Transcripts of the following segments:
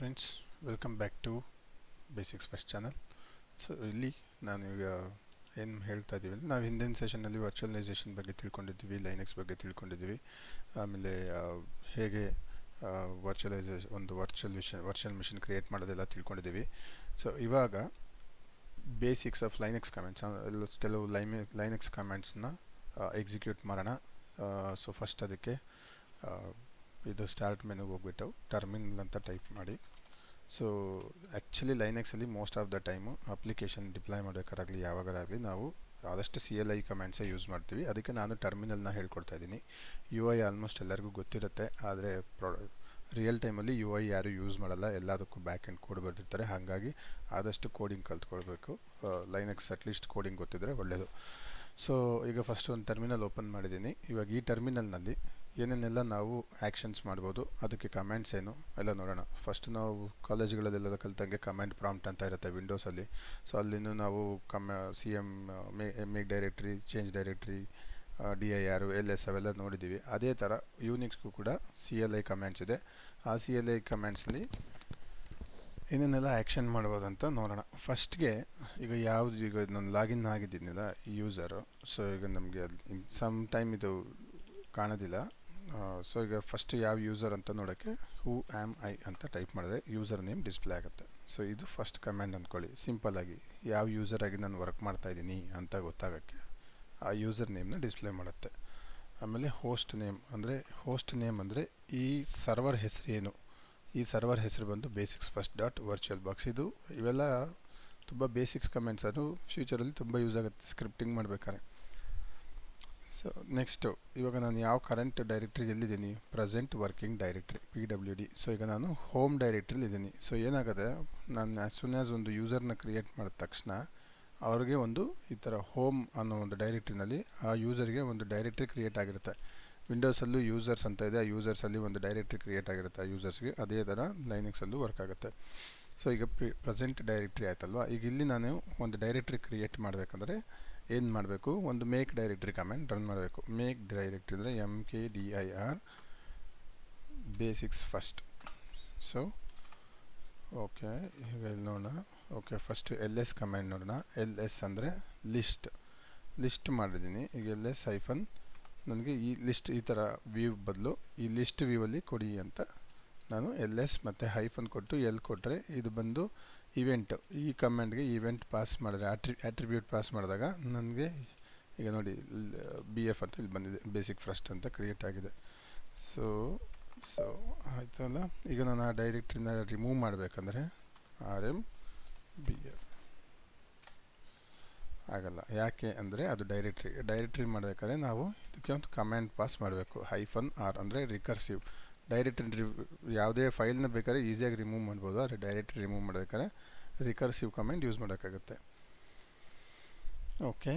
Friends, welcome back to basics first channel. So ಇಲ್ಲಿ ನಾನು ಈಗ ಏನು ಹೇಳ್ತಾ ಇದ್ದೀವಿ ಅಂದರೆ, ನಾವು ಹಿಂದಿನ ಸೆಷನ್ನಲ್ಲಿ ವರ್ಚುವಲೈಸೇಷನ್ ಬಗ್ಗೆ ತಿಳ್ಕೊಂಡಿದ್ದೀವಿ, ಲೈನೆಕ್ಸ್ ಬಗ್ಗೆ ತಿಳ್ಕೊಂಡಿದ್ದೀವಿ. ಆಮೇಲೆ ಹೇಗೆ ಒಂದು ವರ್ಚುವಲ್ ಮಿಷನ್ ಕ್ರಿಯೇಟ್ ಮಾಡೋದೆಲ್ಲ ತಿಳ್ಕೊಂಡಿದ್ದೀವಿ. ಸೊ ಇವಾಗ ಬೇಸಿಕ್ಸ್ ಆಫ್ ಲೈನೆಕ್ಸ್ ಕಮೆಂಟ್ಸ್, ಕೆಲವು ಲೈನೆಕ್ಸ್ ಕಮೆಂಟ್ಸ್ನ ಎಕ್ಸಿಕ್ಯೂಟ್ ಮಾಡೋಣ. ಸೊ ಫಸ್ಟ್ ಅದಕ್ಕೆ ಇದು ಸ್ಟಾರ್ಟ್ ಮೆನುಗೆ ಹೋಗ್ಬಿಟ್ಟು ಟರ್ಮಿನಲ್ ಅಂತ ಟೈಪ್ ಮಾಡಿ. ಸೊ ಆ್ಯಕ್ಚುಲಿ ಲೈನೆಕ್ಸಲ್ಲಿ most of the time application deploy ಮಾಡಬೇಕಾರಾಗಲಿ ಯಾವಾಗಲಾಗಲಿ ನಾವು ಆದಷ್ಟು CLI ಕಮೆಂಟ್ಸೇ ಯೂಸ್ ಮಾಡ್ತೀವಿ. ಅದಕ್ಕೆ ನಾನು ಟರ್ಮಿನಲ್ನ ಹೇಳ್ಕೊಡ್ತಾ ಇದ್ದೀನಿ. UI ಆಲ್ಮೋಸ್ಟ್ ಎಲ್ಲರಿಗೂ ಗೊತ್ತಿರುತ್ತೆ, ಆದರೆ ರಿಯಲ್ ಟೈಮಲ್ಲಿ UI ಯಾರು ಯೂಸ್ ಮಾಡಲ್ಲ, ಎಲ್ಲದಕ್ಕೂ ಬ್ಯಾಕ್ ಎಂಡ್ ಕೋಡ್ ಬರೆದಿರ್ತಾರೆ. ಹಾಗಾಗಿ ಆದಷ್ಟು ಕೋಡಿಂಗ್ ಕಲ್ತ್ಕೊಳ್ಬೇಕು. ಲೈನೆಕ್ಸ್ ಅಟ್ಲೀಸ್ಟ್ ಕೋಡಿಂಗ್ ಗೊತ್ತಿದ್ರೆ ಒಳ್ಳೆಯದು. ಸೊ ಈಗ ಫಸ್ಟ್ ಒಂದು ಟರ್ಮಿನಲ್ ಓಪನ್ ಮಾಡಿದ್ದೀನಿ. ಇವಾಗ ಈ ಟರ್ಮಿನಲ್ನಲ್ಲಿ ಏನೇನೆಲ್ಲ ನಾವು ಆ್ಯಕ್ಷನ್ಸ್ ಮಾಡ್ಬೋದು, ಅದಕ್ಕೆ ಕಮೆಂಟ್ಸ್ ಏನು ಎಲ್ಲ ನೋಡೋಣ. ಫಸ್ಟ್ ನಾವು ಕಾಲೇಜ್ಗಳಲ್ಲೆಲ್ಲ ಕಲ್ತಂಗೆ ಕಮೆಂಟ್ ಪ್ರಾಂಪ್ಟ್ ಅಂತ ಇರುತ್ತೆ ವಿಂಡೋಸಲ್ಲಿ. ಸೊ ಅಲ್ಲಿನೂ ನಾವು make directory, change directory, dir, ls ಅವೆಲ್ಲ ನೋಡಿದ್ದೀವಿ. ಅದೇ ಥರ ಯೂನಿಕ್ಸ್ಗೂ ಕೂಡ CLI ಕಮೆಂಟ್ಸ್ ಇದೆ. ಆ CLI ಕಮೆಂಟ್ಸ್ಲಿ ಏನೇನೆಲ್ಲ ಆ್ಯಕ್ಷನ್ ಮಾಡ್ಬೋದು ಅಂತ ನೋಡೋಣ. ಫಸ್ಟ್ಗೆ ಈಗ ನಾನು ಲಾಗಿನ್ ಆಗಿದ್ದೀನಿಲ್ಲ ಯೂಸರು. ಸೊ ಈಗ ನಮಗೆ ಸಮ್ ಟೈಮ್ ಇದು ಕಾಣೋದಿಲ್ಲ. ಸೊ ಈಗ ಫಸ್ಟ್ ಯಾವ ಯೂಸರ್ ಅಂತ ನೋಡೋಕ್ಕೆ ಹೂ ಆ್ಯಮ್ ಐ ಅಂತ ಟೈಪ್ ಮಾಡಿದ್ರೆ ಯೂಸರ್ ನೇಮ್ ಡಿಸ್ಪ್ಲೇ ಆಗುತ್ತೆ. ಸೊ ಇದು ಫಸ್ಟ್ ಕಮೆಂಟ್ ಅಂದ್ಕೊಳ್ಳಿ. ಸಿಂಪಲ್ಲಾಗಿ ಯಾವ ಯೂಸರಾಗಿ ನಾನು ವರ್ಕ್ ಮಾಡ್ತಾಯಿದ್ದೀನಿ ಅಂತ ಗೊತ್ತಾಗೋಕ್ಕೆ ಆ ಯೂಸರ್ ನೇಮ್ನ ಡಿಸ್ಪ್ಲೇ ಮಾಡುತ್ತೆ. ಆಮೇಲೆ ಹೋಸ್ಟ್ ನೇಮ್ ಅಂದರೆ ಈ ಸರ್ವರ್ ಹೆಸರು ಏನು. ಈ ಸರ್ವರ್ ಹೆಸರು ಬಂದು ಬೇಸಿಕ್ಸ್ ಫಸ್ಟ್ .virtualbox. ಇವೆಲ್ಲ ತುಂಬ ಬೇಸಿಕ್ಸ್ ಕಮೆಂಟ್ಸ್, ಅದು ಫ್ಯೂಚರಲ್ಲಿ ತುಂಬ ಯೂಸ್ ಆಗುತ್ತೆ ಸ್ಕ್ರಿಪ್ಟಿಂಗ್ ಮಾಡಬೇಕಾದ್ರೆ. ಸೊ ನೆಕ್ಸ್ಟು ಇವಾಗ ನಾನು ಯಾವ ಕರೆಂಟ್ ಡೈರೆಕ್ಟ್ರಿ ಎಲ್ಲಿದ್ದೀನಿ, present working directory PWD. So ಈಗ ನಾನು ಹೋಮ್ ಡೈರೆಕ್ಟ್ರಿಲಿ ಇದ್ದೀನಿ. ಸೊ ಏನಾಗುತ್ತೆ, ನಾನು ಆ್ಯಸ್ ಸೂನ್ ಆ್ಯಸ್ ಒಂದು ಯೂಸರ್ನ ಕ್ರಿಯೇಟ್ ಮಾಡಿದ ತಕ್ಷಣ ಅವ್ರಿಗೆ ಒಂದು ಈ ಥರ ಹೋಮ್ ಅನ್ನೋ ಒಂದು ಡೈರೆಕ್ಟ್ರಿನಲ್ಲಿ ಆ ಯೂಸರ್ಗೆ ಒಂದು ಡೈರೆಕ್ಟ್ರಿ ಕ್ರಿಯೇಟ್ ಆಗಿರುತ್ತೆ. ವಿಂಡೋಸಲ್ಲೂ ಯೂಸರ್ಸ್ ಅಂತ ಇದೆ, ಆ ಯೂಸರ್ಸಲ್ಲಿ ಒಂದು ಡೈರೆಕ್ಟ್ರಿ ಕ್ರಿಯೇಟ್ ಆಗಿರುತ್ತೆ ಆ ಯೂಸರ್ಸ್ಗೆ. ಅದೇ ಥರ ಲೈನೆಕ್ಸಲ್ಲೂ ವರ್ಕ್ ಆಗುತ್ತೆ. ಸೊ ಈಗ ಪ್ರೆಸೆಂಟ್ ಡೈರೆಕ್ಟ್ರಿ ಆಯ್ತಲ್ವ. ಈಗ ಇಲ್ಲಿ ನಾನು ಒಂದು ಡೈರೆಕ್ಟ್ರಿ ಕ್ರಿಯೇಟ್ ಮಾಡಬೇಕಂದ್ರೆ ಏನು ಮಾಡಬೇಕು, ಒಂದು ಮೇಕ್ ಡೈರೆಕ್ಟ್ರಿ ಕಮೆಂಟ್ ರನ್ ಮಾಡಬೇಕು. ಮೇಕ್ ಡೈರೆಕ್ಟ್ರಿ ಅಂದರೆ MKDIR basics first. So okay, ಈಗ ಇಲ್ಲಿ ನೋಡೋಣ. ಓಕೆ, ಫಸ್ಟ್ LS ಕಮೆಂಟ್ ನೋಡೋಣ. LS ಅಂದರೆ ಲಿಸ್ಟ್ ಮಾಡಿದ್ದೀನಿ. ಈಗ LS ಹೈಫನ್ ನನಗೆ ಈ ಲಿಸ್ಟ್ ಈ ಥರ ವ್ಯೂ ಬದಲು ಈ ಲಿಸ್ಟ್ ವ್ಯೂವಲ್ಲಿ ಕೊಡಿ ಅಂತ ನಾನು LS ಮತ್ತು ಹೈಫನ್ ಕೊಟ್ಟು ಕೊಟ್ಟರೆ ಇದು ಬಂದು ಇವೆಂಟ್. ಈ ಕಮೆಂಟ್ಗೆ ಇವೆಂಟ್ ಪಾಸ್ ಮಾಡಿದ್ರೆ ಆಟ್ರಿಬ್ಯೂಟ್ ಪಾಸ್ ಮಾಡಿದಾಗ ನನಗೆ ಈಗ ನೋಡಿ BF ಅಂತ ಇಲ್ಲಿ ಬಂದಿದೆ, ಬೇಸಿಕ್ ಫಸ್ಟ್ ಅಂತ ಕ್ರಿಯೇಟ್ ಆಗಿದೆ. ಸೊ ಆಯ್ತಲ್ಲ. ಈಗ ನಾನು ಆ ಡೈರೆಕ್ಟ್ರಿನ ರಿಮೂವ್ ಮಾಡಬೇಕಂದ್ರೆ RMBF ಆಗಲ್ಲ. ಯಾಕೆ ಅಂದರೆ ಅದು ಡೈರೆಕ್ಟ್ರಿ ಮಾಡಬೇಕಾದ್ರೆ ನಾವು ಇದಕ್ಕೆ ಒಂದು ಕಮೆಂಟ್ ಪಾಸ್ ಮಾಡಬೇಕು. -R ಅಂದರೆ ರಿಕರ್ಸಿವ್. ಡೈರೆಕ್ಟ್ರಿ ಯಾವುದೇ ಫೈಲ್ನ ಬೇಕಾದ್ರೆ ಈಸಿಯಾಗಿ ರಿಮೂವ್ ಮಾಡ್ಬೋದು, ಆದರೆ ಡೈರೆಕ್ಟ್ರಿ ರಿಮೂವ್ ಮಾಡಬೇಕಾದ್ರೆ ರಿಕರ್ಸಿವ್ ಕಮೆಂಟ್ ಯೂಸ್ ಮಾಡೋಕ್ಕಾಗುತ್ತೆ. ಓಕೆ,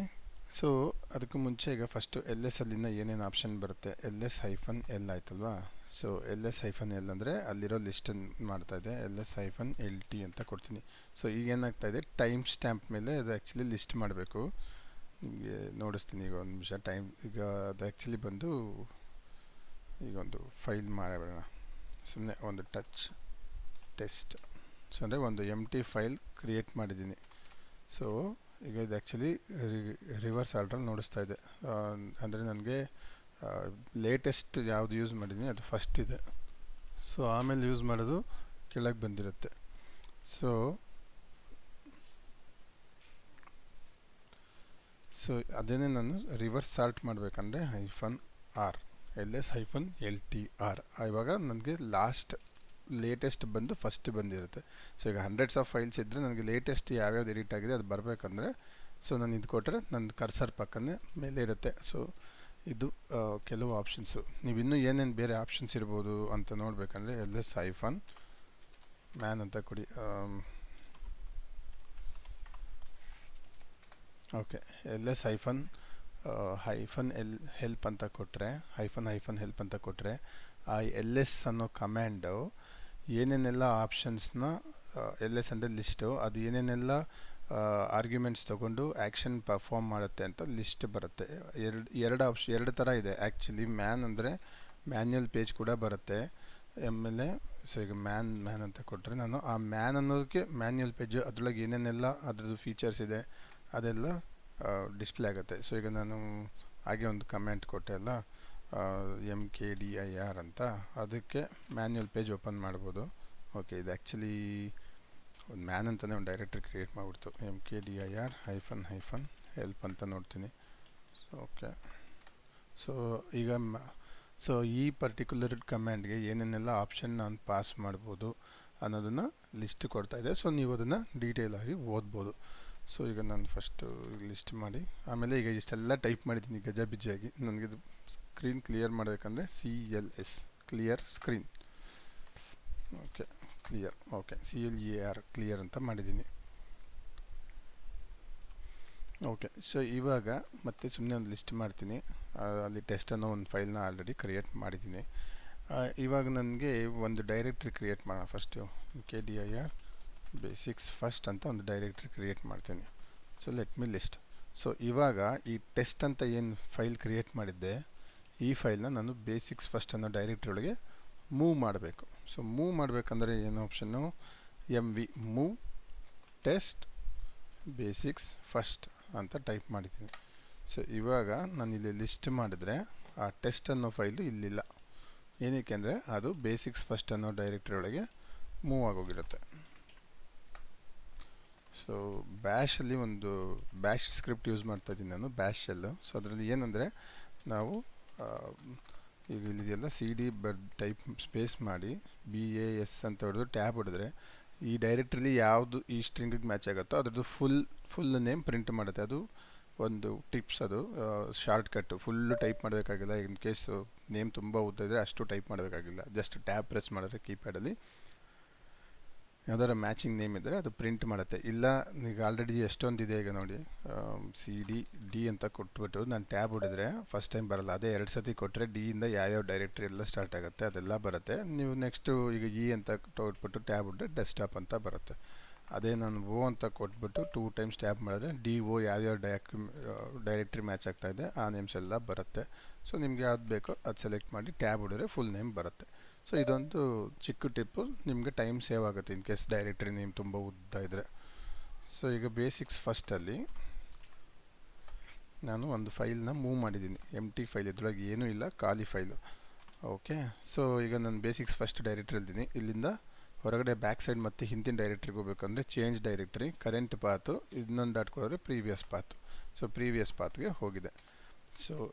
ಸೊ ಅದಕ್ಕೂ ಮುಂಚೆ ಈಗ ಫಸ್ಟು LS ಅಲ್ಲಿನ ಏನೇನು ಆಪ್ಷನ್ ಬರುತ್ತೆ, LS-L ಆಯ್ತಲ್ವಾ. ಸೊ LS-L ಅಂದರೆ ಅಲ್ಲಿರೋ ಲಿಸ್ಟನ್ನು ಮಾಡ್ತಾಯಿದೆ. LS-LT ಅಂತ ಕೊಡ್ತೀನಿ. ಸೊ ಈಗ ಏನಾಗ್ತಾಯಿದೆ, ಟೈಮ್ ಸ್ಟ್ಯಾಂಪ್ ಮೇಲೆ ಅದು ಆ್ಯಕ್ಚುಲಿ ಲಿಸ್ಟ್ ಮಾಡಬೇಕು. ನಿಮಗೆ ನೋಡಿಸ್ತೀನಿ ಈಗ ಒಂದು ನಿಮಿಷ. ಈಗ ಅದು ಆ್ಯಕ್ಚುಲಿ ಬಂದು ಈಗ ಒಂದು ಫೈಲ್ ಮಾಡಬೇಡ, ಸುಮ್ಮನೆ ಒಂದು ಟೆಸ್ಟ್. ಸೊ ಅಂದರೆ ಒಂದು MT ಫೈಲ್ ಕ್ರಿಯೇಟ್ ಮಾಡಿದ್ದೀನಿ. ಸೊ ಈಗ ಇದು ಆ್ಯಕ್ಚುಲಿ ರಿವರ್ಸ್ ಆರ್ಡ್ರಲ್ಲಿ ನೋಡಿಸ್ತಾ ಇದೆ. ಅಂದರೆ ನನಗೆ ಲೇಟೆಸ್ಟ್ ಯಾವುದು ಯೂಸ್ ಮಾಡಿದ್ದೀನಿ ಅದು ಫಸ್ಟ್ ಇದೆ. ಸೊ ಆಮೇಲೆ ಯೂಸ್ ಮಾಡೋದು ಕೆಳಗೆ ಬಂದಿರುತ್ತೆ. ಸೊ ಅದೇನೇ ನಾನು ರಿವರ್ಸ್ ಸಾರ್ಟ್ ಮಾಡಬೇಕಂದ್ರೆ -R LS-LTR. ಇವಾಗ ನನಗೆ ಲೇಟೆಸ್ಟ್ ಬಂದು ಫಸ್ಟ್ ಬಂದಿರುತ್ತೆ. ಸೊ ಈಗ ಹಂಡ್ರೆಡ್ಸ್ ಆಫ್ ಫೈಲ್ಸ್ ಇದ್ದರೆ ನನಗೆ ಲೇಟೆಸ್ಟ್ ಯಾವ್ಯಾವ್ದು ಎಡಿಟ್ ಆಗಿದೆ ಅದು ಬರಬೇಕಂದ್ರೆ ಸೊ ನಾನು ಇದು ಕೊಟ್ಟರೆ ನನ್ನ ಕರ್ಸರ್ ಪಕ್ಕನೇ ಮೇಲೆ ಇರುತ್ತೆ. ಸೊ ಇದು ಕೆಲವು ಆಪ್ಷನ್ಸು. ನೀವು ಇನ್ನೂ ಏನೇನು ಬೇರೆ ಆಪ್ಷನ್ಸ್ ಇರ್ಬೋದು ಅಂತ ನೋಡಬೇಕಂದ್ರೆ LS-man ಅಂತ ಕೊಡಿ. ಓಕೆ, LS-help ಅಂತ ಕೊಟ್ಟರೆ -help ಅಂತ ಕೊಟ್ಟರೆ ಆ LS ಅನ್ನೋ ಕಮ್ಯಾಂಡು ಏನೇನೆಲ್ಲ ಆಪ್ಷನ್ಸ್ನ LS ಅಂದರೆ ಲಿಸ್ಟು, ಅದು ಏನೇನೆಲ್ಲ ಆರ್ಗ್ಯುಮೆಂಟ್ಸ್ ತೊಗೊಂಡು ಆ್ಯಕ್ಷನ್ ಪರ್ಫಾರ್ಮ್ ಮಾಡುತ್ತೆ ಅಂತ ಲಿಸ್ಟ್ ಬರುತ್ತೆ. ಎರಡು ಥರ ಇದೆ ಆ್ಯಕ್ಚುಲಿ. ಮ್ಯಾನ್ ಅಂದರೆ ಮ್ಯಾನ್ಯಲ್ ಪೇಜ್ ಕೂಡ ಬರುತ್ತೆ. ಆಮೇಲೆ ಸೊ ಈಗ ಮ್ಯಾನ್ ಅಂತ ಕೊಟ್ಟರೆ ನಾನು ಆ ಮ್ಯಾನ್ ಅನ್ನೋದಕ್ಕೆ ಮ್ಯಾನ್ಯುಯಲ್ ಪೇಜ್ ಅದರೊಳಗೆ ಏನೇನೆಲ್ಲ ಅದರದ್ದು ಫೀಚರ್ಸ್ ಇದೆ ಅದೆಲ್ಲ ಡಿಸ್ಪ್ಲೇ ಆಗುತ್ತೆ. ಸೊ ಈಗ ನಾನು ಹಾಗೆ ಒಂದು ಕಮೆಂಟ್ ಕೊಟ್ಟೆ ಅಲ್ಲ, MKDIR ಅಂತ, ಅದಕ್ಕೆ ಮ್ಯಾನ್ಯುಯಲ್ ಪೇಜ್ ಓಪನ್ ಮಾಡ್ಬೋದು. ಓಕೆ, ಇದು ಆ್ಯಕ್ಚುಲಿ ಒಂದು ಮ್ಯಾನ್ ಅಂತಲೇ ಒಂದು ಡೈರೆಕ್ಟ್ರಿ ಕ್ರಿಯೇಟ್ ಮಾಡಿಬಿಡ್ತು. MKDIR -- ಹೆಲ್ಪ್ ಅಂತ ನೋಡ್ತೀನಿ. ಓಕೆ, ಸೊ ಈಗ ಸೊ ಈ ಪರ್ಟಿಕ್ಯುಲರ್ ಕಮ್ಯಾಂಡ್ಗೆ ಏನೇನೆಲ್ಲ ಆಪ್ಷನ್ ನಾನು ಪಾಸ್ ಮಾಡ್ಬೋದು ಅನ್ನೋದನ್ನು ಲಿಸ್ಟ್ ಕೊಡ್ತಾ ಇದೆ. ಸೊ ನೀವು ಅದನ್ನು ಡೀಟೇಲ್ ಆಗಿ ಓದ್ಬೋದು. ಸೊ ಈಗ ನಾನು ಫಸ್ಟು ಲಿಸ್ಟ್ ಮಾಡಿ ಆಮೇಲೆ ಈಗ ಇಷ್ಟೆಲ್ಲ ಟೈಪ್ ಮಾಡಿದ್ದೀನಿ ಗಜಬಿಜಿಯಾಗಿ. ನನಗಿದು ಸ್ಕ್ರೀನ್ ಕ್ಲಿಯರ್ ಮಾಡಬೇಕಂದ್ರೆ CLS clear screen. Okay, clear. Okay, CLEAR clear ಅಂತ ಮಾಡಿದ್ದೀನಿ. ಓಕೆ, ಸೊ ಇವಾಗ ಮತ್ತೆ ಸುಮ್ಮನೆ ಒಂದು ಲಿಸ್ಟ್ ಮಾಡ್ತೀನಿ. ಅಲ್ಲಿ ಟೆಸ್ಟ್ ಅನ್ನೋ ಒಂದು ಫೈಲ್ನ ಆಲ್ರೆಡಿ ಕ್ರಿಯೇಟ್ ಮಾಡಿದ್ದೀನಿ. ಇವಾಗ ನನಗೆ ಒಂದು ಡೈರೆಕ್ಟ್ರಿ ಕ್ರಿಯೇಟ್ ಮಾಡೋಣ. ಫಸ್ಟು KDIR ಬೇಸಿಕ್ಸ್ ಫಸ್ಟ್ ಅಂತ ಒಂದು ಡೈರೆಕ್ಟ್ರಿ ಕ್ರಿಯೇಟ್ ಮಾಡ್ತೀನಿ. So let me list. So ಇವಾಗ ಈ ಟೆಸ್ಟ್ ಅಂತ ಏನು ಫೈಲ್ ಕ್ರಿಯೇಟ್ ಮಾಡಿದ್ದೆ, ಈ ಫೈಲ್ನ ನಾನು ಬೇಸಿಕ್ಸ್ ಫಸ್ಟ್ ಅನ್ನೋ ಡೈರೆಕ್ಟ್ರಿ ಒಳಗೆ ಮೂವ್ ಮಾಡಬೇಕು. ಸೊ ಮೂವ್ ಮಾಡಬೇಕಂದ್ರೆ ಏನು option, MV move test basics first ಅಂತ ಟೈಪ್ ಮಾಡಿದ್ದೀನಿ. ಸೊ ಇವಾಗ ನಾನು ಇಲ್ಲಿ ಲಿಸ್ಟ್ ಮಾಡಿದ್ರೆ ಆ ಟೆಸ್ಟ್ ಅನ್ನೋ ಫೈಲು ಇಲ್ಲಿಲ್ಲ. ಏನಕ್ಕೆ ಅಂದರೆ ಅದು ಬೇಸಿಕ್ಸ್ ಫಸ್ಟ್ ಅನ್ನೋ ಡೈರೆಕ್ಟ್ರಿ ಒಳಗೆ ಮೂವ್ ಆಗೋಗಿರುತ್ತೆ. ಸೊ ಬ್ಯಾಶಲ್ಲಿ ಒಂದು ಬ್ಯಾಶ್ ಸ್ಕ್ರಿಪ್ಟ್ ಯೂಸ್ ಮಾಡ್ತಾ ಇದ್ದೀನಿ ನಾನು, ಬ್ಯಾಶ್ ಶೆಲ್ಲು. ಸೊ ಅದರಲ್ಲಿ ಏನಂದರೆ ನಾವು ಈಗ ಇಲ್ಲಿದೆಯಲ್ಲ CD ಟೈಪ್ ಸ್ಪೇಸ್ ಮಾಡಿ BAS ಅಂತ ಹೊಡೆದು ಟ್ಯಾಬ್ ಹೊಡೆದ್ರೆ ಈ ಡೈರೆಕ್ಟ್ರಿಲಿ ಯಾವುದು ಈ ಸ್ಟ್ರಿಂಗಿಗೆ ಮ್ಯಾಚ್ ಆಗುತ್ತೋ ಅದ್ರದ್ದು ಫುಲ್ ನೇಮ್ ಪ್ರಿಂಟ್ ಮಾಡುತ್ತೆ. ಅದು ಒಂದು ಟಿಪ್ಸ್, ಅದು ಶಾರ್ಟ್ ಕಟ್. ಫುಲ್ಲು ಟೈಪ್ ಮಾಡಬೇಕಾಗಿಲ್ಲ. ಇನ್ ಕೇಸ್ ನೇಮ್ ತುಂಬ ಉದ್ದ ಇದ್ದರೆ ಅಷ್ಟು ಟೈಪ್ ಮಾಡಬೇಕಾಗಿಲ್ಲ. ಜಸ್ಟ್ ಟ್ಯಾಬ್ ಪ್ರೆಸ್ ಮಾಡಿದ್ರೆ ಕೀಪ್ಯಾಡಲ್ಲಿ ಯಾವ್ದಾರ ಮ್ಯಾಚಿಂಗ್ ನೇಮ್ ಇದ್ದರೆ ಅದು ಪ್ರಿಂಟ್ ಮಾಡುತ್ತೆ. ಇಲ್ಲ ಈಗ ಆಲ್ರೆಡಿ ಎಷ್ಟೊಂದಿದೆ, ಈಗ ನೋಡಿ CD ಅಂತ ಕೊಟ್ಬಿಟ್ಟು ನಾನು ಟ್ಯಾಬ್ ಹೊಡಿದ್ರೆ ಫಸ್ಟ್ ಟೈಮ್ ಬರಲ್ಲ. ಅದೇ 2 ಸತಿ ಕೊಟ್ಟರೆ ಡಿಯಿಂದ ಯಾವ್ಯಾವ ಡೈರೆಕ್ಟ್ರಿ ಎಲ್ಲ ಸ್ಟಾರ್ಟ್ ಆಗುತ್ತೆ ಅದೆಲ್ಲ ಬರುತ್ತೆ. ನೀವು ನೆಕ್ಸ್ಟು ಈಗ ಅಂತ ಕೊಟ್ಬಿಟ್ಟು ಟ್ಯಾಬ್ ಹೊಡಿದ್ರೆ ಡೆಸ್ಕ್ಟಾಪ್ ಅಂತ ಬರುತ್ತೆ. ಅದೇ ನಾನು ಅಂತ ಕೊಟ್ಬಿಟ್ಟು 2 ಟೈಮ್ಸ್ ಟ್ಯಾಬ್ ಮಾಡಿದ್ರೆ DO ಯಾವ್ಯಾವ ಡೈರೆಕ್ಟ್ರಿ ಮ್ಯಾಚ್ ಆಗ್ತಾಯಿದೆ ಆ ನೇಮ್ಸ್ ಎಲ್ಲ ಬರುತ್ತೆ. ಸೊ ನಿಮ್ಗೆ ಯಾವ್ದು ಬೇಕೋ ಅದು ಸೆಲೆಕ್ಟ್ ಮಾಡಿ ಟ್ಯಾಬ್ ಹೊಡಿದ್ರೆ ಫುಲ್ ನೇಮ್ ಬರುತ್ತೆ. ಸೊ ಇದೊಂದು ಚಿಕ್ಕ ಟಿಪ್ಪು, ನಿಮಗೆ ಟೈಮ್ ಸೇವ್ ಆಗುತ್ತೆ ಇನ್ ಕೇಸ್ ಡೈರೆಕ್ಟ್ರಿ ನೇಮ್ ತುಂಬ ಉದ್ದ ಇದ್ದರೆ. ಸೊ ಈಗ ಬೇಸಿಕ್ಸ್ ಫಸ್ಟಲ್ಲಿ ನಾನು ಒಂದು ಫೈಲ್ನ ಮೂವ್ ಮಾಡಿದ್ದೀನಿ. ಎಂಟಿ ಫೈಲ್, ಇದ್ರೊಳಗೆ ಏನೂ ಇಲ್ಲ, ಖಾಲಿ ಫೈಲು. ಓಕೆ, ಸೊ ಈಗ ನಾನು ಬೇಸಿಕ್ಸ್ ಫಸ್ಟ್ ಡೈರೆಕ್ಟ್ರಿ ಇದ್ದೀನಿ. ಇಲ್ಲಿಂದ ಹೊರಗಡೆ ಬ್ಯಾಕ್ ಸೈಡ್ ಮತ್ತು ಹಿಂದಿನ ಡೈರೆಕ್ಟ್ರಿಗೆ ಹೋಗ್ಬೇಕಂದ್ರೆ ಚೇಂಜ್ ಡೈರೆಕ್ಟ್ರಿ, ಕರೆಂಟ್ ಪಾತು, ಇನ್ನೊಂದು ದಾಟ್ಕೊಳ್ಳೋದ್ರೆ ಪ್ರೀವಿಯಸ್ ಪಾತು. ಸೊ ಪ್ರೀವಿಯಸ್ ಪಾತ್ಗೆ ಹೋಗಿದೆ.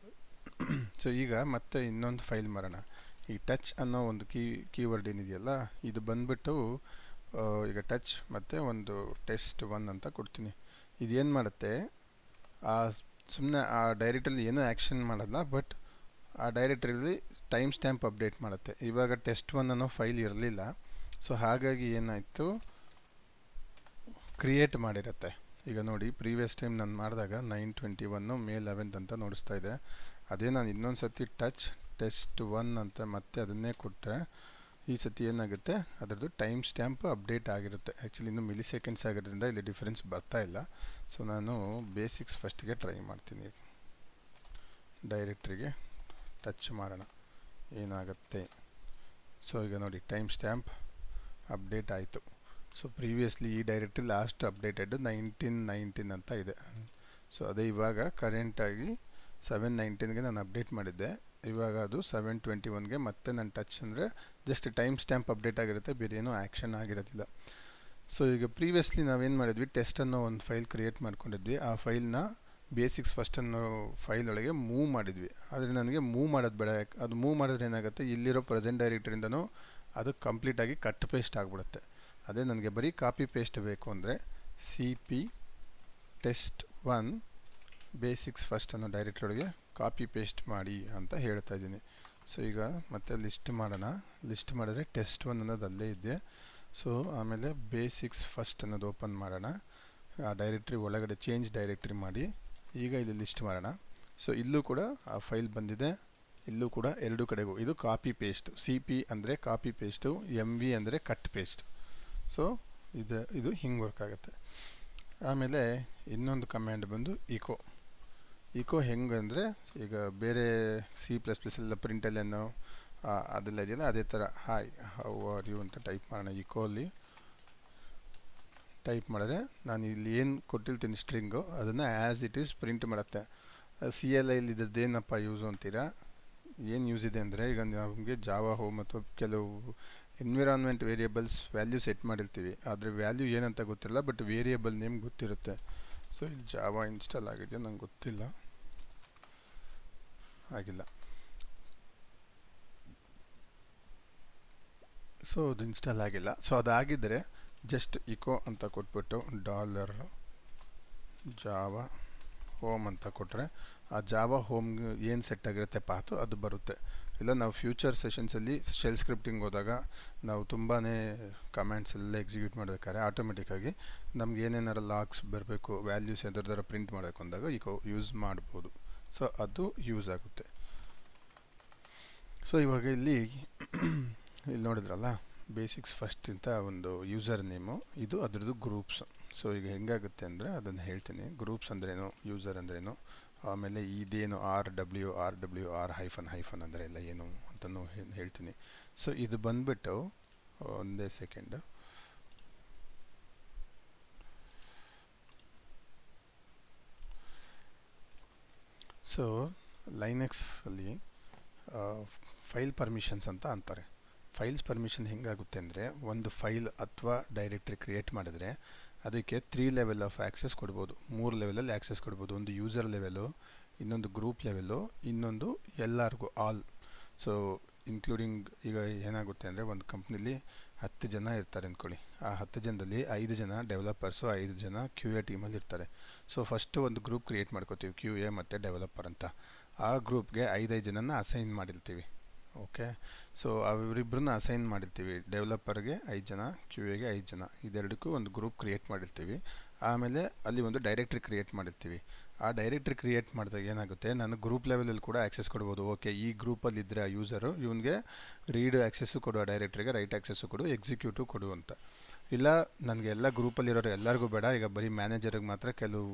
ಸೊ ಈಗ ಮತ್ತೆ ಇನ್ನೊಂದು ಫೈಲ್ ಮಾಡೋಣ. ಈ ಟಚ್ ಅನ್ನೋ ಒಂದು ಕೀವರ್ಡ್ ಏನಿದೆಯಲ್ಲ, ಇದು ಬಂದ್ಬಿಟ್ಟು ಈಗ ಟಚ್ ಮತ್ತು ಒಂದು test1 ಅಂತ ಕೊಡ್ತೀನಿ. ಇದೇನು ಮಾಡುತ್ತೆ, ಸುಮ್ಮನೆ ಆ ಡೈರೆಕ್ಟ್ರಿಲಿ ಏನೂ ಆ್ಯಕ್ಷನ್ ಮಾಡಲ್ಲ, ಬಟ್ ಆ ಡೈರೆಕ್ಟ್ರಿಲಿ ಟೈಮ್ ಸ್ಟ್ಯಾಂಪ್ ಅಪ್ಡೇಟ್ ಮಾಡುತ್ತೆ. ಇವಾಗ test1 ಅನ್ನೋ ಫೈಲ್ ಇರಲಿಲ್ಲ. ಸೊ ಹಾಗಾಗಿ ಏನಾಯಿತು, ಕ್ರಿಯೇಟ್ ಮಾಡಿರುತ್ತೆ. ಈಗ ನೋಡಿ, ಪ್ರೀವಿಯಸ್ ಟೈಮ್ ನಾನು ಮಾಡಿದಾಗ 9/21 May 11th ಅಂತ ನೋಡಿಸ್ತಾ ಇದೆ. ಅದೇ ನಾನು ಇನ್ನೊಂದು ಸತಿ test1 ಅಂತ ಮತ್ತೆ ಅದನ್ನೇ ಕೊಟ್ಟರೆ ಈ ಸತಿ ಏನಾಗುತ್ತೆ, ಅದರದ್ದು ಟೈಮ್ ಸ್ಟ್ಯಾಂಪ್ ಅಪ್ಡೇಟ್ ಆಗಿರುತ್ತೆ. ಆ್ಯಕ್ಚುಲಿ ಇನ್ನೂ ಮಿಲಿ ಸೆಕೆಂಡ್ಸ್ ಆಗಿರೋದ್ರಿಂದ ಇಲ್ಲಿ ಡಿಫ್ರೆನ್ಸ್ ಬರ್ತಾ ಇಲ್ಲ. ಸೊ ನಾನು ಬೇಸಿಕ್ಸ್ ಫಸ್ಟಿಗೆ ಟ್ರೈ ಮಾಡ್ತೀನಿ. ಡೈರೆಕ್ಟ್ರಿಗೆ ಟಚ್ ಮಾಡೋಣ ಏನಾಗುತ್ತೆ. ಸೊ ಈಗ ನೋಡಿ, ಟೈಮ್ ಸ್ಟ್ಯಾಂಪ್ ಅಪ್ಡೇಟ್ ಆಯಿತು. ಸೊ ಪ್ರೀವಿಯಸ್ಲಿ ಈ ಡೈರೆಕ್ಟ್ರಿ ಲಾಸ್ಟ್ ಅಪ್ಡೇಟೆಡ್ 1919 ಅಂತ ಇದೆ. ಸೊ ಅದೇ ಇವಾಗ ಕರೆಂಟಾಗಿ 7/19ಗೆ ನಾನು ಅಪ್ಡೇಟ್ ಮಾಡಿದ್ದೆ. ಇವಾಗ ಅದು 7/21ಗೆ ಮತ್ತೆ ನಾನು ಟಚ್ ಅಂದರೆ ಜಸ್ಟ್ ಟೈಮ್ ಸ್ಟ್ಯಾಂಪ್ ಅಪ್ಡೇಟ್ ಆಗಿರುತ್ತೆ, ಬೇರೆ ಏನೂ ಆ್ಯಕ್ಷನ್ ಆಗಿರೋದಿಲ್ಲ. ಸೊ ಈಗ ಪ್ರೀವಿಯಸ್ಲಿ ನಾವೇನು ಮಾಡಿದ್ವಿ, ಟೆಸ್ಟ್ ಅನ್ನೋ ಒಂದು ಫೈಲ್ ಕ್ರಿಯೇಟ್ ಮಾಡ್ಕೊಂಡಿದ್ವಿ. ಆ ಫೈಲ್ನ ಬೇಸಿಕ್ಸ್ ಫಸ್ಟ್ ಅನ್ನೋ ಫೈಲ್ ಒಳಗೆ ಮೂವ್ ಮಾಡಿದ್ವಿ. ಆದರೆ ನನಗೆ ಮೂವ್ ಮಾಡೋದು ಬೇಡ. ಅದು ಮೂವ್ ಮಾಡಿದ್ರೆ ಏನಾಗುತ್ತೆ, ಇಲ್ಲಿರೋ ಪ್ರೆಸೆಂಟ್ ಡೈರೆಕ್ಟ್ರಿಯಿಂದನೂ ಅದು ಕಂಪ್ಲೀಟಾಗಿ ಕಟ್ ಪೇಸ್ಟ್ ಆಗಿಬಿಡುತ್ತೆ. ಅದೇ ನನಗೆ ಬರೀ ಕಾಪಿ ಪೇಸ್ಟ್ ಬೇಕು ಅಂದರೆ CP test1 ಬೇಸಿಕ್ಸ್ ಫಸ್ಟ್ ಅನ್ನೋ ಡೈರೆಕ್ಟ್ರಿ ಒಳಗೆ ಕಾಪಿ ಪೇಸ್ಟ್ ಮಾಡಿ ಅಂತ ಹೇಳ್ತಾ ಇದ್ದೀನಿ. ಸೊ ಈಗ ಮತ್ತೆ ಲಿಸ್ಟ್ ಮಾಡೋಣ. ಲಿಸ್ಟ್ ಮಾಡಿದ್ರೆ test1 ಅನ್ನೋದು ಅಲ್ಲೇ ಇದೆ. ಸೊ ಆಮೇಲೆ ಬೇಸಿಕ್ಸ್ ಫಸ್ಟ್ ಅನ್ನೋದು ಓಪನ್ ಮಾಡೋಣ. ಆ ಡೈರೆಕ್ಟ್ರಿ ಒಳಗಡೆ ಚೇಂಜ್ ಡೈರೆಕ್ಟ್ರಿ ಮಾಡಿ ಈಗ ಇಲ್ಲಿ ಲಿಸ್ಟ್ ಮಾಡೋಣ. ಸೊ ಇಲ್ಲೂ ಕೂಡ ಆ ಫೈಲ್ ಬಂದಿದೆ, ಇಲ್ಲೂ ಕೂಡ ಎರಡು ಕಡೆಗೂ ಇದು ಕಾಪಿ ಪೇಸ್ಟ್. CP ಅಂದರೆ ಕಾಪಿ ಪೇಸ್ಟು, MV ಅಂದರೆ ಕಟ್ ಪೇಸ್ಟ್. ಸೊ ಇದು ಹಿಂಗೆ ವರ್ಕ್ ಆಗುತ್ತೆ. ಆಮೇಲೆ ಇನ್ನೊಂದು ಕಮ್ಯಾಂಡ್ ಬಂದು ಇಕೋ ಹೆಂಗೆ ಅಂದರೆ, ಈಗ ಬೇರೆ C++ ಎಲ್ಲ ಪ್ರಿಂಟಲ್ಲೇನೋ ಅದೆಲ್ಲ ಇದೆಯಲ್ಲ ಅದೇ ಥರ ಹಾಯ್ ಹೌ ಆರ್ ಯು ಅಂತ ಟೈಪ್ ಮಾಡೋಣ ಈಕೋಲಿ ಟೈಪ್ ಮಾಡಿದ್ರೆ ನಾನು ಇಲ್ಲಿ ಏನು ಕೊಟ್ಟಿರ್ತೀನಿ ಸ್ಟ್ರಿಂಗು ಅದನ್ನು ಆ್ಯಸ್ ಇಟ್ ಈಸ್ ಪ್ರಿಂಟ್ ಮಾಡುತ್ತೆ. ಸಿ ಎಲ್ ಐಲಿ ಇದ್ದದ್ದೇನಪ್ಪ ಯೂಸು ಅಂತೀರಾ, ಏನು ಯೂಸ್ ಇದೆ ಅಂದರೆ ಈಗ ನಮಗೆ ಜಾವಾ ಹೋಮ್ ಅಥವಾ ಕೆಲವು ಎನ್ವಿರಾನ್ಮೆಂಟ್ ವೇರಿಯೇಬಲ್ಸ್ ವ್ಯಾಲ್ಯೂ ಸೆಟ್ ಮಾಡಿರ್ತೀವಿ, ಆದರೆ ವ್ಯಾಲ್ಯೂ ಏನಂತ ಗೊತ್ತಿರಲ್ಲ, ಬಟ್ ವೇರಿಯೇಬಲ್ ನೇಮ್ ಗೊತ್ತಿರುತ್ತೆ. ಸೊ ಇಲ್ಲಿ ಜಾವಾ ಇನ್ಸ್ಟಾಲ್ ಆಗಿದೆಯೋ ನಂಗೆ ಗೊತ್ತಿಲ್ಲ, ಆಗಿಲ್ಲ. ಸೊ ಅದು ಇನ್ಸ್ಟಾಲ್ ಆಗಿಲ್ಲ. ಸೊ ಅದಾಗಿದ್ದರೆ ಜಸ್ಟ್ ಇಕೋ ಅಂತ ಕೊಟ್ಬಿಟ್ಟು ಡಾಲರ್ ಜಾವಾ ಹೋಮ್ ಅಂತ ಕೊಟ್ಟರೆ ಆ ಜಾವಾ ಹೋಮ್ಗೆ ಏನು ಸೆಟ್ ಆಗಿರುತ್ತೆ ಪಾತು ಅದು ಬರುತ್ತೆ. ಇಲ್ಲ ನಾವು ಫ್ಯೂಚರ್ ಸೆಷನ್ಸಲ್ಲಿ ಶೆಲ್ ಸ್ಕ್ರಿಪ್ಟಿಂಗ್ ಹೋದಾಗ ನಾವು ತುಂಬಾ ಕಮೆಂಟ್ಸ್ ಎಲ್ಲ ಎಕ್ಸಿಕ್ಯೂಟ್ ಮಾಡಬೇಕಾದ್ರೆ ಆಟೋಮೆಟಿಕ್ಕಾಗಿ ನಮ್ಗೆ ಏನೇನಾರು ಲಾಗ್ಸ್ ಬರಬೇಕು, ವ್ಯಾಲ್ಯೂಸ್ ಎದುರ್ದಾರ ಪ್ರಿಂಟ್ ಮಾಡಬೇಕು ಅಂದಾಗ ಇಕೋ ಯೂಸ್ ಮಾಡ್ಬೋದು. ಸೊ ಅದು ಯೂಸ್ ಆಗುತ್ತೆ. ಸೊ ಇವಾಗ ಇಲ್ಲಿ ನೋಡಿದ್ರಲ್ಲ ಬೇಸಿಕ್ಸ್ ಫಸ್ಟ್ ಅಂತ ಒಂದು ಯೂಸರ್ ನೇಮು, ಇದು ಅದರದ್ದು ಗ್ರೂಪ್ಸ್. ಸೊ ಈಗ ಹೆಂಗಾಗುತ್ತೆ ಅಂದರೆ ಅದನ್ನು ಹೇಳ್ತೀನಿ. ಗ್ರೂಪ್ಸ್ ಅಂದ್ರೇನು, ಯೂಸರ್ ಅಂದ್ರೇನು, ಆಮೇಲೆ ಇದೇನು ಆರ್ ಡಬ್ಲ್ಯೂ ಆರ್ ಹೈಫನ್ ಅಂದರೆ ಎಲ್ಲ ಏನು ಅಂತಲೂ ಹೇಳ್ತೀನಿ. ಸೊ ಇದು ಬಂದ್ಬಿಟ್ಟು ಒಂದೇ ಸೆಕೆಂಡ್. ಸೊ ಲೈನೆಕ್ಸ್ ಅಲ್ಲಿ ಫೈಲ್ ಪರ್ಮಿಷನ್ಸ್ ಅಂತ ಅಂತಾರೆ. ಫೈಲ್ಸ್ ಪರ್ಮಿಷನ್ ಹೆಂಗಾಗುತ್ತೆ ಅಂದರೆ ಒಂದು ಫೈಲ್ ಅಥವಾ ಡೈರೆಕ್ಟ್ರಿ ಕ್ರಿಯೇಟ್ ಮಾಡಿದ್ರೆ ಅದಕ್ಕೆ 3 ಲೆವೆಲ್ ಆಫ್ ಆ್ಯಕ್ಸೆಸ್ ಕೊಡ್ಬೋದು, 3 ಲೆವೆಲಲ್ಲಿ ಆ್ಯಕ್ಸೆಸ್ ಕೊಡ್ಬೋದು. ಒಂದು ಯೂಸರ್ ಲೆವೆಲು, ಇನ್ನೊಂದು ಗ್ರೂಪ್ ಲೆವೆಲು, ಇನ್ನೊಂದು ಎಲ್ಲರಿಗೂ ಆಲ್. ಸೊ ಇನ್ಕ್ಲೂಡಿಂಗ್ ಈಗ ಏನಾಗುತ್ತೆ ಅಂದರೆ ಒಂದು ಕಂಪ್ನಿಲಿ 10 ಜನ ಇರ್ತಾರೆ ಅಂದ್ಕೊಳ್ಳಿ, ಆ 10 ಜನದಲ್ಲಿ 5 ಜನ ಡೆವಲಪರ್ಸು, 5 ಜನ ಕ್ಯೂ ಎ ಟೀಮಲ್ಲಿ ಇರ್ತಾರೆ. ಸೊ ಫಸ್ಟು ಒಂದು ಗ್ರೂಪ್ ಕ್ರಿಯೇಟ್ ಮಾಡ್ಕೋತೀವಿ, ಕ್ಯೂ ಎ ಮತ್ತು ಡೆವಲಪರ್ ಅಂತ. ಆ ಗ್ರೂಪ್ಗೆ 5 ಜನನ ಅಸೈನ್ ಮಾಡಿರ್ತೀವಿ. ಓಕೆ, ಸೊ ಅವರಿಬ್ಬರನ್ನ ಅಸೈನ್ ಮಾಡಿರ್ತೀವಿ. ಡೆವಲಪರ್ಗೆ 5 ಜನ, ಕ್ಯೂ ಎಗೆ 5 ಜನ, ಇದೆರಡಕ್ಕೂ ಒಂದು ಗ್ರೂಪ್ ಕ್ರಿಯೇಟ್ ಮಾಡಿರ್ತೀವಿ. ಆಮೇಲೆ ಅಲ್ಲಿ ಒಂದು ಡೈರೆಕ್ಟ್ರಿ ಕ್ರಿಯೇಟ್ ಮಾಡಿರ್ತೀವಿ. ಆ ಡೈರೆಕ್ಟ್ರಿ ಕ್ರಿಯೇಟ್ ಮಾಡಿದಾಗ ಏನಾಗುತ್ತೆ, ನಾನು ಗ್ರೂಪ್ ಲೆವೆಲಲ್ಲಿ ಕೂಡ ಆ್ಯಕ್ಸೆಸ್ ಕೊಡ್ಬೋದು. ಓಕೆ, ಈ ಗ್ರೂಪಲ್ಲಿ ಇದ್ದರೆ ಆ ಯೂಸರು ಇವನಿಗೆ ರೀಡ್ ಆ್ಯಕ್ಸೆಸ್ಸು ಕೊಡು, ಆ ಡೈರೆಕ್ಟ್ರಿಗೆ ರೈಟ್ ಆ್ಯಕ್ಸೆಸ್ಸು ಕೊಡು, ಎಕ್ಸಿಕ್ಯೂಟಿವ್ ಕೊಡು ಅಂತ. ಇಲ್ಲ ನನಗೆ ಎಲ್ಲ ಗ್ರೂಪಲ್ಲಿರೋರು ಎಲ್ಲರಿಗೂ ಬೇಡ, ಈಗ ಬರೀ ಮ್ಯಾನೇಜರ್ಗೆ ಮಾತ್ರ ಕೆಲವು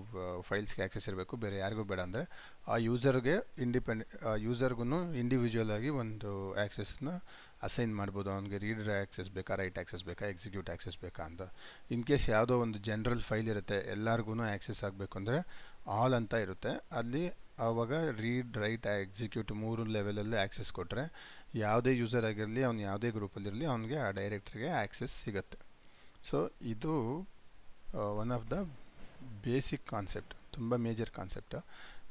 ಫೈಲ್ಸ್ಗೆ ಆ್ಯಕ್ಸೆಸ್ ಇರಬೇಕು, ಬೇರೆ ಯಾರಿಗೂ ಬೇಡ ಅಂದರೆ ಆ ಯೂಸರ್ಗೆ ಯೂಸರ್ಗೂ ಇಂಡಿವಿಜುವಲ್ ಆಗಿ ಒಂದು ಆ್ಯಕ್ಸೆಸ್ನ ಅಸೈನ್ ಮಾಡ್ಬೋದು. ಅವನಿಗೆ ರೀಡರ್ ಆ್ಯಕ್ಸೆಸ್ ಬೇಕಾ, ರೈಟ್ ಆ್ಯಕ್ಸೆಸ್ ಬೇಕಾ, ಎಕ್ಸಿಕ್ಯೂಟ್ ಆ್ಯಕ್ಸೆಸ್ ಬೇಕಾ ಅಂತ. ಇನ್ ಕೇಸ್ ಯಾವುದೋ ಒಂದು ಜನರಲ್ ಫೈಲ್ ಇರುತ್ತೆ, ಎಲ್ಲರಿಗೂ ಆ್ಯಕ್ಸೆಸ್ ಆಗಬೇಕು ಅಂದರೆ ಆಲ್ ಅಂತ ಇರುತ್ತೆ. ಅಲ್ಲಿ ಆವಾಗ ರೀಡ್, ರೈಟ್, ಎಕ್ಸಿಕ್ಯೂಟ್ 3 ಲೆವೆಲಲ್ಲಿ ಆ್ಯಕ್ಸೆಸ್ ಕೊಟ್ಟರೆ ಯಾವುದೇ ಯೂಸರ್ ಆಗಿರಲಿ, ಅವ್ನು ಯಾವುದೇ ಗ್ರೂಪಲ್ಲಿರಲಿ, ಅವನಿಗೆ ಆ ಡೈರೆಕ್ಟ್ರಿಗೆ ಆ್ಯಕ್ಸೆಸ್ ಸಿಗುತ್ತೆ. ಸೊ ಇದು one of the basic concept, ತುಂಬ ಮೇಜರ್ ಕಾನ್ಸೆಪ್ಟು.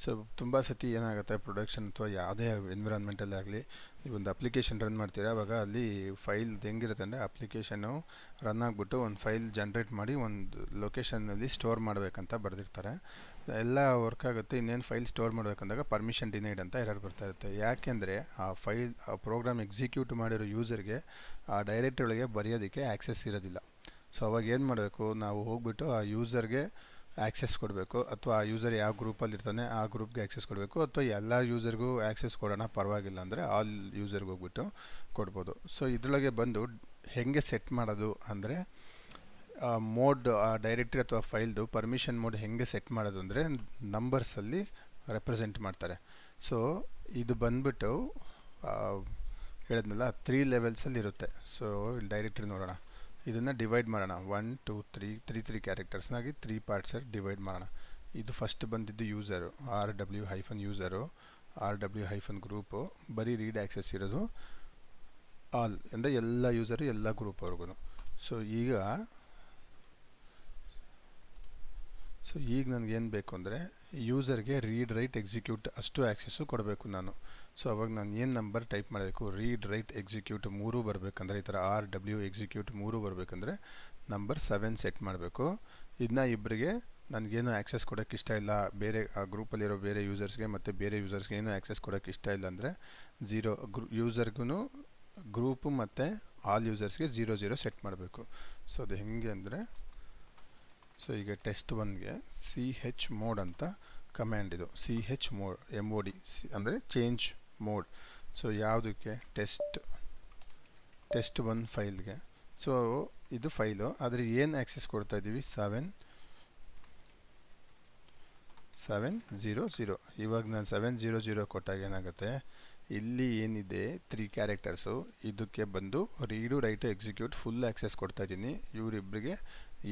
ಸೊ ತುಂಬ ಸತಿ ಏನಾಗುತ್ತೆ, ಪ್ರೊಡಕ್ಷನ್ ಅಥವಾ ಯಾವುದೇ ಎನ್ವಿರಾನ್ಮೆಂಟಲ್ಲಿ ಆಗಲಿ, ನೀವೊಂದು ಅಪ್ಲಿಕೇಶನ್ ರನ್ ಮಾಡ್ತೀರಾ, ಆವಾಗ ಅಲ್ಲಿ ಫೈಲ್ ಹೆಂಗಿರುತ್ತೆ ಅಂದರೆ ಅಪ್ಲಿಕೇಶನ್ನು ರನ್ ಆಗಿಬಿಟ್ಟು ಒಂದು ಫೈಲ್ ಜನ್ರೇಟ್ ಮಾಡಿ ಒಂದು ಲೊಕೇಶನ್ನಲ್ಲಿ ಸ್ಟೋರ್ ಮಾಡಬೇಕಂತ ಬರೆದಿರ್ತಾರೆ. ಎಲ್ಲ ವರ್ಕ್ ಆಗುತ್ತೆ, ಇನ್ನೇನು ಫೈಲ್ ಸ್ಟೋರ್ ಮಾಡಬೇಕಂದಾಗ ಪರ್ಮಿಷನ್ ಡಿನೈಡ್ ಅಂತ ಎರರ್ ಬರ್ತಾ ಇರುತ್ತೆ. ಯಾಕೆಂದರೆ ಆ ಪ್ರೋಗ್ರಾಮ್ ಎಕ್ಸಿಕ್ಯೂಟ್ ಮಾಡಿರೋ ಯೂಸರ್ಗೆ ಆ ಡೈರೆಕ್ಟರಿ ಒಳಗೆ ಬರೆಯೋದಕ್ಕೆ ಆ್ಯಕ್ಸೆಸ್ ಇರೋದಿಲ್ಲ. ಸೊ ಅವಾಗ ಏನು ಮಾಡಬೇಕು, ನಾವು ಹೋಗ್ಬಿಟ್ಟು ಆ ಯೂಸರ್ಗೆ ಆ್ಯಕ್ಸೆಸ್ ಕೊಡಬೇಕು, ಅಥವಾ ಆ ಯೂಸರ್ ಯಾವ ಗ್ರೂಪಲ್ಲಿ ಇರ್ತಾನೆ ಆ ಗ್ರೂಪ್ಗೆ ಆ್ಯಕ್ಸೆಸ್ ಕೊಡಬೇಕು, ಅಥವಾ ಎಲ್ಲ ಯೂಸರ್ಗೂ ಆ್ಯಕ್ಸೆಸ್ ಕೊಡೋಣ ಪರವಾಗಿಲ್ಲ ಅಂದರೆ ಆಲ್ ಯೂಸರ್ಗೆ ಹೋಗ್ಬಿಟ್ಟು ಕೊಡ್ಬೋದು. ಸೊ ಇದರೊಳಗೆ ಬಂದು ಹೇಗೆ ಸೆಟ್ ಮಾಡೋದು ಅಂದರೆ ಮೋಡ್, ಆ ಡೈರೆಕ್ಟ್ರಿ ಅಥವಾ ಫೈಲ್ದು ಪರ್ಮಿಷನ್ ಮೋಡ್ ಹೇಗೆ ಸೆಟ್ ಮಾಡೋದು ಅಂದರೆ ನಂಬರ್ಸಲ್ಲಿ ರೆಪ್ರೆಸೆಂಟ್ ಮಾಡ್ತಾರೆ. ಸೊ ಇದು ಬಂದ್ಬಿಟ್ಟು ಹೇಳಿದ್ನಲ್ಲ 3 ಲೆವೆಲ್ಸಲ್ಲಿ ಇರುತ್ತೆ. ಸೊ ಇಲ್ಲಿ ಡೈರೆಕ್ಟ್ರಿ ನೋಡೋಣ, ಇದನ್ನು ಡಿವೈಡ್ ಮಾಡೋಣ. 1 2 3 ಕ್ಯಾರೆಕ್ಟರ್ಸ್ನಾಗಿ 3 ಪಾರ್ಟ್ಸಲ್ಲಿ ಡಿವೈಡ್ ಮಾಡೋಣ. ಇದು ಫಸ್ಟ್ ಬಂದಿದ್ದು ಯೂಸರು, RW-ಯೂಸರು, RW-ಗ್ರೂಪು, ಬರೀ ರೀಡ್ ಆ್ಯಕ್ಸೆಸ್ ಇರೋದು ಆಲ್ ಅಂದರೆ ಎಲ್ಲ ಯೂಸರು, ಎಲ್ಲ ಗ್ರೂಪ್ವರೆಗೂ. ಸೊ ಈಗ ನನಗೇನು ಬೇಕು ಅಂದರೆ ಯೂಸರ್ಗೆ ರೀಡ್, ರೈಟ್, ಎಕ್ಸಿಕ್ಯೂಟ್ ಅಷ್ಟು ಆ್ಯಕ್ಸೆಸ್ಸು ಕೊಡಬೇಕು ನಾನು. ಸೊ ಅವಾಗ ನಾನು ಏನು ನಂಬರ್ ಟೈಪ್ ಮಾಡಬೇಕು, ರೀಡ್, ರೈಟ್, ಎಕ್ಸಿಕ್ಯೂಟ್ 3 ಬರಬೇಕಂದ್ರೆ, ಈ ಥರ RW ಎಕ್ಸಿಕ್ಯೂಟ್ 3 ಬರಬೇಕಂದ್ರೆ ನಂಬರ್ 7 ಸೆಟ್ ಮಾಡಬೇಕು. ಇದನ್ನ ಇಬ್ಬರಿಗೆ ನನಗೇನು ಆ್ಯಕ್ಸೆಸ್ ಕೊಡೋಕ್ಕೆ ಇಷ್ಟ ಇಲ್ಲ, ಬೇರೆ ಆ ಗ್ರೂಪಲ್ಲಿರೋ ಬೇರೆ ಯೂಸರ್ಸ್ಗೆ ಮತ್ತು ಬೇರೆ ಯೂಸರ್ಸ್ಗೆ ಏನೂ ಆ್ಯಕ್ಸೆಸ್ ಕೊಡೋಕ್ಕೆ ಇಷ್ಟ ಇಲ್ಲ ಅಂದರೆ 0, ಯೂಸರ್ಗೂ ಗ್ರೂಪು ಮತ್ತು ಆಲ್ ಯೂಸರ್ಸ್ಗೆ 0 ಸೆಟ್ ಮಾಡಬೇಕು. ಸೊ ಅದು ಹೆಂಗೆ ಅಂದರೆ, ಸೊ ಈಗ ಟೆಸ್ಟ್ 1ಗೆ chmod ಅಂತ ಕಮ್ಯಾಂಡ್ ಇದು, chmod MOD ಅಂದರೆ ಚೇಂಜ್ ಮೋಡ್. ಸೊ ಯಾವುದಕ್ಕೆ, ಟೆಸ್ಟ್ 1 ಫೈಲ್ಗೆ. ಸೊ ಇದು ಫೈಲು, ಆದರೆ ಏನು ಆ್ಯಕ್ಸೆಸ್ ಕೊಡ್ತಾ ಇದ್ದೀವಿ, 700. ಇವಾಗ ನಾನು 700 ಕೊಟ್ಟಾಗ ಏನಾಗುತ್ತೆ, ಇಲ್ಲಿ ಏನಿದೆ 3 ಕ್ಯಾರೆಕ್ಟರ್ಸು, ಇದಕ್ಕೆ ಬಂದು reed right execute full access ಕೊಡ್ತಾ ಇದ್ದೀನಿ. ಇವರಿಬ್ಬರಿಗೆ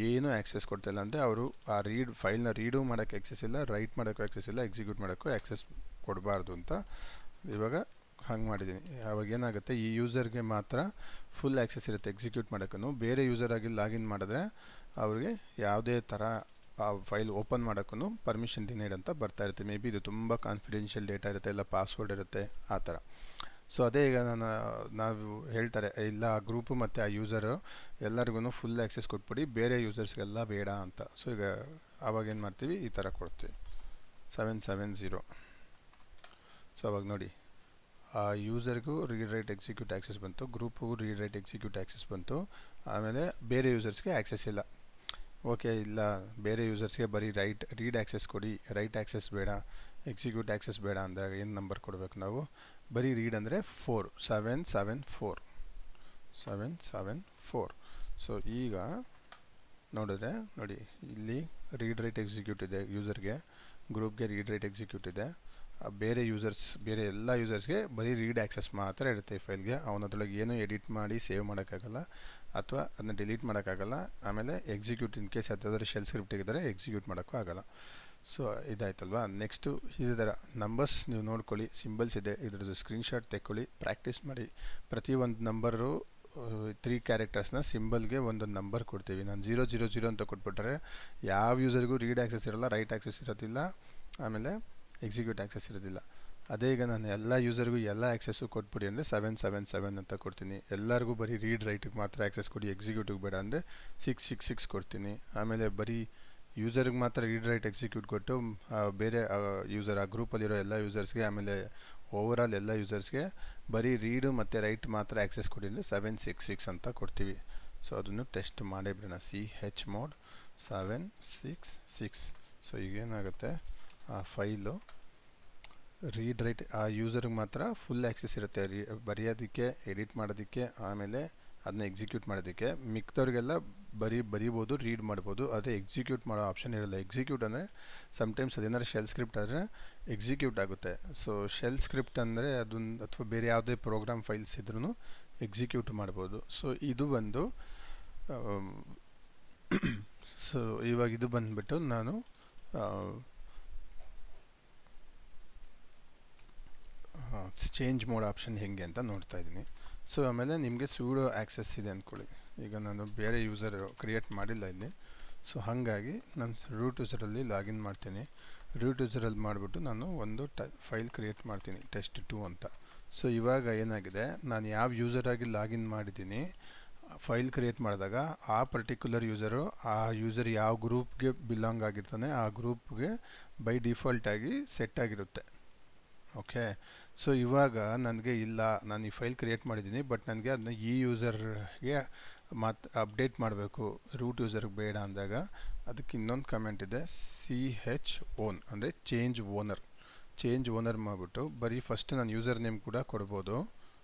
ಏನೂ ಆ್ಯಕ್ಸೆಸ್ ಕೊಡ್ತಾಯಿಲ್ಲ. ಅಂದರೆ ಅವರು ಆ ಫೈಲ್ನ ರೀಡು ಮಾಡೋಕ್ಕೆ ಆ್ಯಕ್ಸೆಸ್ ಇಲ್ಲ, ರೈಟ್ ಮಾಡೋಕ್ಕೂ ಆ್ಯಕ್ಸೆಸ್ ಇಲ್ಲ, ಎಕ್ಸಿಕ್ಯೂಟ್ ಮಾಡೋಕ್ಕೂ ಆ್ಯಕ್ಸೆಸ್ ಕೊಡಬಾರ್ದು ಅಂತ ಇವಾಗ ಹಂಗೆ ಮಾಡಿದ್ದೀನಿ. ಅವಾಗ ಏನಾಗುತ್ತೆ, ಈ ಯೂಸರ್ಗೆ ಮಾತ್ರ ಫುಲ್ ಆ್ಯಕ್ಸೆಸ್ ಇರುತ್ತೆ ಎಕ್ಸಿಕ್ಯೂಟ್ ಮಾಡೋಕ್ಕೂ. ಬೇರೆ ಯೂಸರಾಗಿ ಲಾಗಿನ್ ಮಾಡಿದ್ರೆ ಅವ್ರಿಗೆ ಯಾವುದೇ ಥರ ಆ ಫೈಲ್ ಓಪನ್ ಮಾಡೋಕ್ಕೂ ಪರ್ಮಿಷನ್ ಡಿನೈಡ್ ಅಂತ ಬರ್ತಾ ಇರುತ್ತೆ. ಮೇ ಬಿ ಇದು ತುಂಬ ಕಾನ್ಫಿಡೆನ್ಷಿಯಲ್ ಡೇಟಾ ಇರುತ್ತೆ, ಇಲ್ಲ ಪಾಸ್ವರ್ಡ್ ಇರುತ್ತೆ, ಆ ಥರ. ಸೊ ಅದೇ ಈಗ ನಾವು ಹೇಳ್ತಾರೆ, ಇಲ್ಲ ಆ ಗ್ರೂಪು ಮತ್ತು ಆ ಯೂಸರು ಎಲ್ಲರಿಗೂ ಫುಲ್ ಆ್ಯಕ್ಸೆಸ್ ಕೊಟ್ಬಿಡಿ, ಬೇರೆ ಯೂಸರ್ಸ್ಗೆಲ್ಲ ಬೇಡ ಅಂತ. ಸೊ ಈಗ ಆವಾಗ ಏನು ಮಾಡ್ತೀವಿ, ಈ ಥರ ಕೊಡ್ತೀವಿ 770. ಸೊ ಅವಾಗ ನೋಡಿ, ಆ ಯೂಸರ್ಗೂ ರೀಡ್ ರೈಟ್ ಎಕ್ಸಿಕ್ಯೂಟ್ ಆ್ಯಕ್ಸೆಸ್ ಬಂತು, ಗ್ರೂಪ್ಗೂ ರೀಡ್ ರೈಟ್ ಎಕ್ಸಿಕ್ಯೂಟ್ ಆ್ಯಕ್ಸೆಸ್ ಬಂತು, ಆಮೇಲೆ ಬೇರೆ ಯೂಸರ್ಸ್ಗೆ ಆ್ಯಕ್ಸೆಸ್ ಇಲ್ಲ. ಓಕೆ, ಇಲ್ಲ ಬೇರೆ ಯೂಸರ್ಸ್ಗೆ ಬರೀ ರೀಡ್ ಆ್ಯಕ್ಸೆಸ್ ಕೊಡಿ, ರೈಟ್ ಆ್ಯಕ್ಸೆಸ್ ಬೇಡ, ಎಕ್ಸಿಕ್ಯೂಟ್ ಆ್ಯಕ್ಸೆಸ್ ಬೇಡ ಅಂದಾಗ ಏನು ನಂಬರ್ ಕೊಡಬೇಕು ನಾವು? ಬರೀ ರೀಡ್ ಅಂದರೆ 4, 774. ಸೊ ಈಗ ನೋಡಿದ್ರೆ ನೋಡಿ, ಇಲ್ಲಿ ರೀಡ್ ರೈಟ್ ಎಕ್ಸಿಕ್ಯೂಟ್ ಇದೆ ಯೂಸರ್ಗೆ, ಗ್ರೂಪ್ಗೆ ರೀಡ್ ರೈಟ್ ಎಕ್ಸಿಕ್ಯೂಟ್ ಇದೆ. ಬೇರೆ ಎಲ್ಲ ಯೂಸರ್ಸ್ಗೆ ಬರೀ ರೀಡ್ ಆ್ಯಕ್ಸೆಸ್ ಮಾತ್ರ ಇರುತ್ತೆ ಈ ಫೈಲ್ಗೆ. ಅವನದ್ರೊಳಗೆ ಏನೂ ಎಡಿಟ್ ಮಾಡಿ ಸೇವ್ ಮಾಡೋಕ್ಕಾಗಲ್ಲ, ಅಥವಾ ಅದನ್ನ ಡಿಲೀಟ್ ಮಾಡೋಕ್ಕಾಗಲ್ಲ. ಆಮೇಲೆ ಎಕ್ಸಿಕ್ಯೂಟ್ ಇನ್ ಕೇಸ್ ಯಾವುದಾದ್ರೂ ಶೆಲ್ ಸ್ಕ್ರಿಪ್ಟ್ ಇದ್ದರೆ ಎಕ್ಸಿಕ್ಯೂಟ್ ಮಾಡೋಕ್ಕೂ ಆಗಲ್ಲ. ಸೊ ಇದಾಯ್ತಲ್ವಾ. ನೆಕ್ಸ್ಟು ಇದೇ ಥರ ನಂಬರ್ಸ್ ನೀವು ನೋಡ್ಕೊಳ್ಳಿ, ಸಿಂಬಲ್ಸ್ ಇದೆ, ಇದ್ರದ್ದು ಸ್ಕ್ರೀನ್ಶಾಟ್ ತೆಕ್ಕೊಳ್ಳಿ, ಪ್ರಾಕ್ಟೀಸ್ ಮಾಡಿ. ಪ್ರತಿ ಒಂದು ನಂಬರು 3 ಕ್ಯಾರೆಕ್ಟರ್ಸ್ನ ಸಿಂಬಲ್ಗೆ ಒಂದೊಂದು ನಂಬರ್ ಕೊಡ್ತೀವಿ. ನಾನು 000 ಅಂತ ಕೊಟ್ಬಿಟ್ರೆ ಯಾವ ಯೂಸರ್ಗೂ ರೀಡ್ ಆ್ಯಕ್ಸೆಸ್ ಇರೋಲ್ಲ, ರೈಟ್ ಆ್ಯಕ್ಸೆಸ್ ಇರೋದಿಲ್ಲ, ಆಮೇಲೆ ಎಕ್ಸಿಕ್ಯೂಟ್ ಆ್ಯಕ್ಸೆಸ್ ಇರೋದಿಲ್ಲ. ಅದೇ ಈಗ ನಾನು ಎಲ್ಲ ಯೂಸರ್ಗೂ ಎಲ್ಲ ಆ್ಯಕ್ಸೆಸ್ಸು ಕೊಟ್ಬಿಡಿ ಅಂದರೆ 777 ಅಂತ ಕೊಡ್ತೀನಿ. ಎಲ್ಲರಿಗೂ ಬರೀ ರೀಡ್ ರೈಟಿಗೆ ಮಾತ್ರ ಆ್ಯಕ್ಸೆಸ್ ಕೊಡಿ, ಎಕ್ಸಿಕ್ಯೂಟಿವ್ ಬೇಡ ಅಂದರೆ 666 ಕೊಡ್ತೀನಿ. ಆಮೇಲೆ ಬರೀ ಯೂಸರ್ಗೆ ಮಾತ್ರ ರೀಡ್ ರೈಟ್ ಎಕ್ಸಿಕ್ಯೂಟ್ ಕೊಟ್ಟು ಬೇರೆ ಯೂಸರ್ ಆ ಗ್ರೂಪಲ್ಲಿರೋ ಎಲ್ಲ ಯೂಸರ್ಸ್ಗೆ, ಆಮೇಲೆ ಓವರಾಲ್ ಎಲ್ಲ ಯೂಸರ್ಸ್ಗೆ ಬರೀ ರೀಡು ಮತ್ತು ರೈಟ್ ಮಾತ್ರ ಆ್ಯಕ್ಸೆಸ್ ಕೊಡಿ ಅಂದರೆ 766 ಅಂತ ಕೊಡ್ತೀವಿ. ಸೊ ಅದನ್ನು ಟೆಸ್ಟ್ ಮಾಡೇ ಬಿಡೋಣ. chmod 766. ಸೊ ಈಗೇನಾಗುತ್ತೆ, ಆ ಫೈಲು ರೀಡ್ ರೈಟ್ ಆ ಯೂಸರ್ಗೆ ಮಾತ್ರ ಫುಲ್ ಆ್ಯಕ್ಸೆಸ್ ಇರುತ್ತೆ, ಬರೆಯೋದಕ್ಕೆ, ಎಡಿಟ್ ಮಾಡೋದಕ್ಕೆ, ಆಮೇಲೆ ಅದನ್ನ ಎಕ್ಸಿಕ್ಯೂಟ್ ಮಾಡೋದಕ್ಕೆ. ಮಿಕ್ದವ್ರಿಗೆಲ್ಲ ಬರೀಬೋದು, ರೀಡ್ ಮಾಡ್ಬೋದು, ಆದರೆ ಎಕ್ಸಿಕ್ಯೂಟ್ ಮಾಡೋ ಆಪ್ಷನ್ ಇರಲ್ಲ. ಎಕ್ಸಿಕ್ಯೂಟ್ ಅಂದರೆ ಸಮ್ಟೈಮ್ಸ್ ಅದೇನಾದ್ರು ಶೆಲ್ ಸ್ಕ್ರಿಪ್ಟ್ ಆದರೆ ಎಕ್ಸಿಕ್ಯೂಟ್ ಆಗುತ್ತೆ. ಸೊ ಶೆಲ್ ಸ್ಕ್ರಿಪ್ಟ್ ಅಂದರೆ ಅದನ್ನು, ಅಥವಾ ಬೇರೆ ಯಾವುದೇ ಪ್ರೋಗ್ರಾಮ್ ಫೈಲ್ಸ್ ಇದ್ರೂ ಎಕ್ಸಿಕ್ಯೂಟ್ ಮಾಡ್ಬೋದು. ಸೊ ಇದು ಬಂದು ಸೊ ಇವಾಗ ಇದು ಬಂದುಬಿಟ್ಟು ನಾನು ಚೇಂಜ್ ಮೋಡ್ ಆಪ್ಷನ್ ಹೇಗೆ ಅಂತ ನೋಡ್ತಾ ಇದ್ದೀನಿ. ಸೊ ಆಮೇಲೆ ನಿಮಗೆ ಸೂಡೋ ಆ್ಯಕ್ಸೆಸ್ ಇದೆ ಅಂದ್ಕೊಳ್ಳಿ. ಈಗ ನಾನು ಬೇರೆ ಯೂಸರ್ ಕ್ರಿಯೇಟ್ ಮಾಡಿಲ್ಲ ಇಲ್ಲಿ. ಸೊ ಹಾಗಾಗಿ ನಾನು ರೂಟ್ ಯೂಸರಲ್ಲಿ ಲಾಗಿನ್ ಮಾಡ್ತೀನಿ. ರೂಟ್ ಯೂಸರಲ್ಲಿ ಮಾಡಿಬಿಟ್ಟು ನಾನು ಒಂದು ಫೈಲ್ ಕ್ರಿಯೇಟ್ ಮಾಡ್ತೀನಿ, test2 ಅಂತ. ಸೊ ಇವಾಗ ಏನಾಗಿದೆ, ನಾನು ಯಾವ ಯೂಸರಾಗಿ ಲಾಗಿನ್ ಮಾಡಿದ್ದೀನಿ, ಫೈಲ್ ಕ್ರಿಯೇಟ್ ಮಾಡಿದಾಗ ಆ ಪರ್ಟಿಕ್ಯುಲರ್ ಯೂಸರು, ಆ ಯೂಸರ್ ಯಾವ ಗ್ರೂಪ್ಗೆ ಬಿಲಾಂಗ್ ಆಗಿರ್ತಾನೆ ಆ ಗ್ರೂಪ್ಗೆ ಬೈ ಡಿಫಾಲ್ಟಾಗಿ ಸೆಟ್ ಆಗಿರುತ್ತೆ. ಓಕೆ, ಸೊ ಇವಾಗ ನನಗೆ ಇಲ್ಲ, ನಾನು ಈ ಫೈಲ್ ಕ್ರಿಯೇಟ್ ಮಾಡಿದ್ದೀನಿ, ಬಟ್ ನನಗೆ ಅದನ್ನ ಈ ಯೂಸರ್ಗೆ ಅಪ್ಡೇಟ್ ಮಾಡಬೇಕು, ರೂಟ್ ಯೂಸರ್ಗೆ ಬೇಡ ಅಂದಾಗ ಅದಕ್ಕೆ ಇನ್ನೊಂದು ಕಮೆಂಟ್ ಇದೆ, chown ಅಂದರೆ ಚೇಂಜ್ ಓನರ್ ಮಾಡಿಬಿಟ್ಟು ಬರೀ ಫಸ್ಟ್ ನಾನು ಯೂಸರ್ ನೇಮ್ ಕೂಡ ಕೊಡ್ಬೋದು.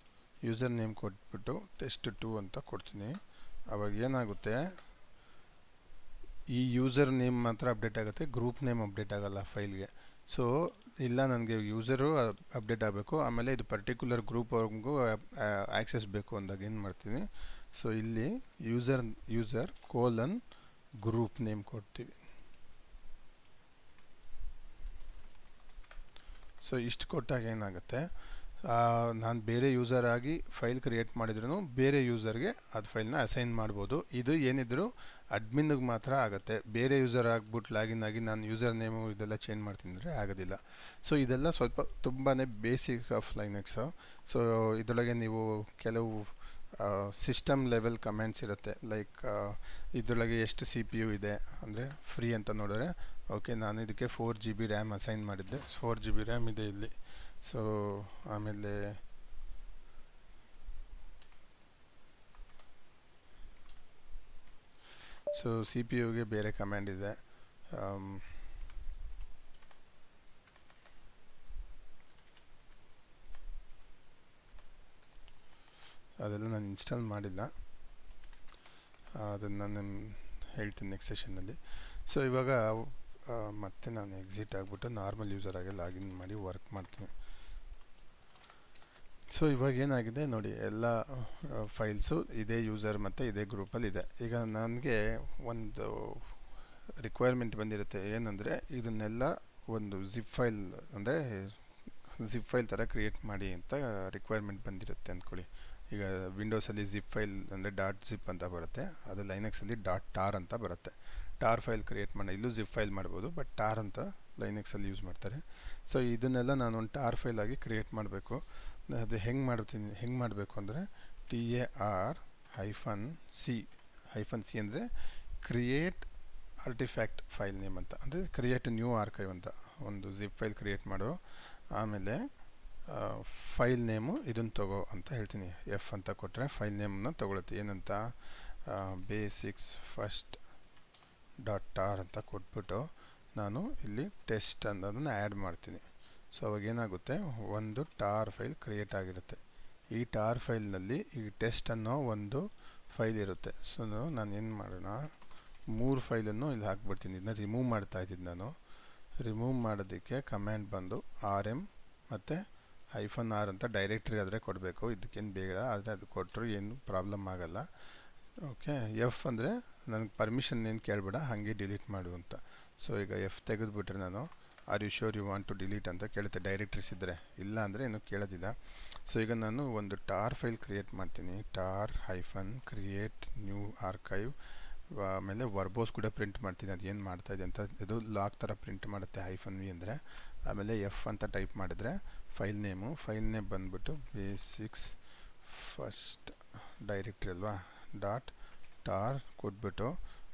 ಯೂಸರ್ ನೇಮ್ ಕೊಟ್ಬಿಟ್ಟು test2 ಅಂತ ಕೊಡ್ತೀನಿ. ಅವಾಗ ಏನಾಗುತ್ತೆ, ಈ ಯೂಸರ್ ನೇಮ್ ಮಾತ್ರ ಅಪ್ಡೇಟ್ ಆಗುತ್ತೆ, ಗ್ರೂಪ್ ನೇಮ್ ಅಪ್ಡೇಟ್ ಆಗಲ್ಲ ಫೈಲ್ಗೆ. ಸೊ ಇಲ್ಲ, ನನಗೆ ಯೂಸರು ಅಪ್ಡೇಟ್ ಆಗಬೇಕು, ಆಮೇಲೆ ಇದು ಪರ್ಟಿಕ್ಯುಲರ್ ಗ್ರೂಪ್ ಅವ್ರಿಗೂ ಆ್ಯಕ್ಸೆಸ್ ಬೇಕು ಅಂದಾಗ ಏನು ಮಾಡ್ತೀನಿ, ಸೊ ಇಲ್ಲಿ ಯೂಸರ್ ಗ್ರೂಪ್ ನೇಮ್ ಕೊಡ್ತೀವಿ. ಸೊ ಇಷ್ಟು ಕೊಟ್ಟಾಗ ಏನಾಗುತ್ತೆ, ನಾನು ಬೇರೆ ಯೂಸರ್ ಆಗಿ ಫೈಲ್ ಕ್ರಿಯೇಟ್ ಮಾಡಿದ್ರೂ ಬೇರೆ ಯೂಸರ್ಗೆ ಅದು ಫೈಲ್ನ ಅಸೈನ್ ಮಾಡ್ಬೋದು. ಇದು ಏನಿದ್ರು ಅಡ್ಮಿನ್ಗೆ ಮಾತ್ರ ಆಗುತ್ತೆ. ಬೇರೆ ಯೂಸರ್ ಆಗ್ಬಿಟ್ಟು ಲಾಗಿನ್ ಆಗಿ ನಾನು ಯೂಸರ್ ನೇಮು ಇದೆಲ್ಲ ಚೇಂಜ್ ಮಾಡ್ತೀನಿ ಅಂದರೆ ಆಗೋದಿಲ್ಲ. ಸೊ ಇದೆಲ್ಲ ಸ್ವಲ್ಪ ತುಂಬಾ ಬೇಸಿಕ್ ಆಫ್ ಲೈನೆಕ್ಸು. ಸೊ ಇದರೊಳಗೆ ನೀವು ಕೆಲವು ಸಿಸ್ಟಮ್ ಲೆವೆಲ್ ಕಮೆಂಟ್ಸ್ ಇರುತ್ತೆ, ಲೈಕ್ ಇದರೊಳಗೆ ಎಷ್ಟು CPU ಇದೆ ಅಂದರೆ ಫ್ರೀ ಅಂತ ನೋಡಿದ್ರೆ, ಓಕೆ ನಾನು ಇದಕ್ಕೆ 4 GB ರ್ಯಾಮ್ ಅಸೈನ್ ಮಾಡಿದ್ದೆ, 4 GB ರ್ಯಾಮ್ ಇದೆ ಇಲ್ಲಿ. ಸೊ ಆಮೇಲೆ ಸೊ CPUಗೆ ಬೇರೆ ಕಮ್ಯಾಂಡ್ ಇದೆ. ಅದೆಲ್ಲ ನಾನು ಇನ್ಸ್ಟಾಲ್ ಮಾಡಿಲ್ಲ, ಅದನ್ನು ನಾನು ಹೇಳ್ತೀನಿ ನೆಕ್ಸ್ಟ್ ಸೆಷನ್ನಲ್ಲಿ. ಸೊ ಇವಾಗ ಮತ್ತೆ ನಾನು ಎಕ್ಸಿಟ್ ಆಗಿಬಿಟ್ಟು ನಾರ್ಮಲ್ ಯೂಸರ್ ಆಗಿ ಲಾಗಿನ್ ಮಾಡಿ ವರ್ಕ್ ಮಾಡ್ತೀನಿ. ಸೊ ಇವಾಗ ಏನಾಗಿದೆ ನೋಡಿ, ಎಲ್ಲ ಫೈಲ್ಸು ಇದೇ ಯೂಸರ್ ಮತ್ತು ಇದೇ ಗ್ರೂಪಲ್ಲಿ ಇದೆ. ಈಗ ನನಗೆ ಒಂದು ರಿಕ್ವೈರ್ಮೆಂಟ್ ಬಂದಿರುತ್ತೆ, ಏನಂದರೆ ಇದನ್ನೆಲ್ಲ ಒಂದು ಜಿಪ್ ಫೈಲ್, ಅಂದರೆ ಜಿಪ್ ಫೈಲ್ ಥರ ಕ್ರಿಯೇಟ್ ಮಾಡಿ ಅಂತ ರಿಕ್ವೈರ್ಮೆಂಟ್ ಬಂದಿರುತ್ತೆ ಅಂದ್ಕೊಳ್ಳಿ. ಈಗ ವಿಂಡೋಸಲ್ಲಿ ಜಿಪ್ ಫೈಲ್ ಅಂದರೆ ಡಾಟ್ ಜಿಪ್ ಅಂತ ಬರುತ್ತೆ, ಅದು ಲೈನಕ್ಸಲ್ಲಿ ಡಾಟ್ ಟಾರ್ ಅಂತ ಬರುತ್ತೆ. ಟಾರ್ ಫೈಲ್ ಕ್ರಿಯೇಟ್ ಮಾಡಿ, ಇಲ್ಲೂ ಜಿಪ್ ಫೈಲ್ ಮಾಡ್ಬೋದು, ಬಟ್ ಟಾರ್ ಅಂತ ಲೈನಕ್ಸಲ್ಲಿ ಯೂಸ್ ಮಾಡ್ತಾರೆ. ಸೊ ಇದನ್ನೆಲ್ಲ ನಾನು ಒಂದು ಟಾರ್ ಫೈಲ್ ಆಗಿ ಕ್ರಿಯೇಟ್ ಮಾಡಬೇಕು. ಅದು ಹೆಂಗೆ ಮಾಡಬೇಕು ಅಂದರೆ TAR-C ಅಂದರೆ ಕ್ರಿಯೇಟ್ ಆರ್ಟಿಫ್ಯಾಕ್ಟ್ ಫೈಲ್ ನೇಮ್ ಅಂತ, ಅಂದರೆ ಕ್ರಿಯೇಟ್ ನ್ಯೂ ಆರ್ಕೈವ್ ಅಂತ ಒಂದು ಜಿಪ್ ಫೈಲ್ ಕ್ರಿಯೇಟ್ ಮಾಡು. ಆಮೇಲೆ ಫೈಲ್ ನೇಮು ಇದನ್ನು ತಗೋ ಅಂತ ಹೇಳ್ತೀನಿ. ಎಫ್ ಅಂತ ಕೊಟ್ಟರೆ ಫೈಲ್ ನೇಮನ್ನ ತಗೊಳುತ್ತೆ. ಏನಂತ, ಬೇಸಿಕ್ಸ್ ಫಸ್ಟ್ ಡಾಟ್ ಟಾರ್ ಅಂತ ಕೊಟ್ಬಿಟ್ಟು ನಾನು ಇಲ್ಲಿ ಟೆಸ್ಟ್ ಅನ್ನೋದನ್ನು ಆ್ಯಡ್ ಮಾಡ್ತೀನಿ. ಸೊ ಅವಾಗ ಏನಾಗುತ್ತೆ, ಒಂದು ಟಾರ್ ಫೈಲ್ ಕ್ರಿಯೇಟ್ ಆಗಿರುತ್ತೆ. ಈ ಟಾರ್ ಫೈಲ್ನಲ್ಲಿ ಈ ಟೆಸ್ಟ್ ಅನ್ನೋ ಒಂದು ಫೈಲ್ ಇರುತ್ತೆ. ಸೊ ನಾನು ಏನು ಮಾಡೋಣ, 3 ಫೈಲನ್ನು ಇಲ್ಲಿ ಹಾಕ್ಬಿಡ್ತೀನಿ. ಇದನ್ನ ರಿಮೂವ್ ಮಾಡ್ತಾ ಇದ್ದೀನಿ ನಾನು. ರಿಮೂವ್ ಮಾಡೋದಕ್ಕೆ ಕಮ್ಯಾಂಡ್ ಬಂದು RM ಮತ್ತು -R ಅಂತ ಡೈರೆಕ್ಟ್ರಿ ಆದರೆ ಕೊಡಬೇಕು. ಇದಕ್ಕೇನು ಬೇಡ, ಆದರೆ ಅದು ಕೊಟ್ಟರು ಏನು ಪ್ರಾಬ್ಲಮ್ ಆಗಲ್ಲ. ಓಕೆ, ಎಫ್ ಅಂದರೆ ನನಗೆ ಪರ್ಮಿಷನ್ ಏನು ಕೇಳಬೇಡ, ಹಾಗೆ ಡಿಲೀಟ್ ಮಾಡು ಅಂತ. ಸೊ ಈಗ ಎಫ್ ತೆಗೆದುಬಿಟ್ರೆ ನಾನು are you sure you want to delete ಅಂತ ಕೇಳುತ್ತೆ, ಡೈರೆಕ್ಟ್ರೀಸ್ ಇದ್ದರೆ. ಇಲ್ಲ ಅಂದರೆ ಏನು ಕೇಳೋದಿಲ್ಲ. ಸೊ ಈಗ ನಾನು ಒಂದು ಟಾರ್ ಫೈಲ್ ಕ್ರಿಯೇಟ್ ಮಾಡ್ತೀನಿ. ಟಾರ್-ಕ್ರಿಯೇಟ್ ನ್ಯೂ ಆರ್ಕೈವ್. ಆಮೇಲೆ ವರ್ಬೋಸ್ ಕೂಡ ಪ್ರಿಂಟ್ ಮಾಡ್ತೀನಿ, ಅದು ಏನು ಮಾಡ್ತಾಯಿದೆ ಅಂತ. ಇದು ಲಾಗ್ ಥರ ಪ್ರಿಂಟ್ ಮಾಡುತ್ತೆ -v ಅಂದರೆ. ಆಮೇಲೆ ಎಫ್ ಅಂತ ಟೈಪ್ ಮಾಡಿದ್ರೆ ಫೈಲ್ ನೇಮ್ ಬಂದ್ಬಿಟ್ಟು ಬೇಸಿಕ್ಸ್ ಫಸ್ಟ್ ಡೈರೆಕ್ಟ್ರಿ ಅಲ್ವಾ, ಡಾಟ್ ಟಾರ್ ಕೊಟ್ಬಿಟ್ಟು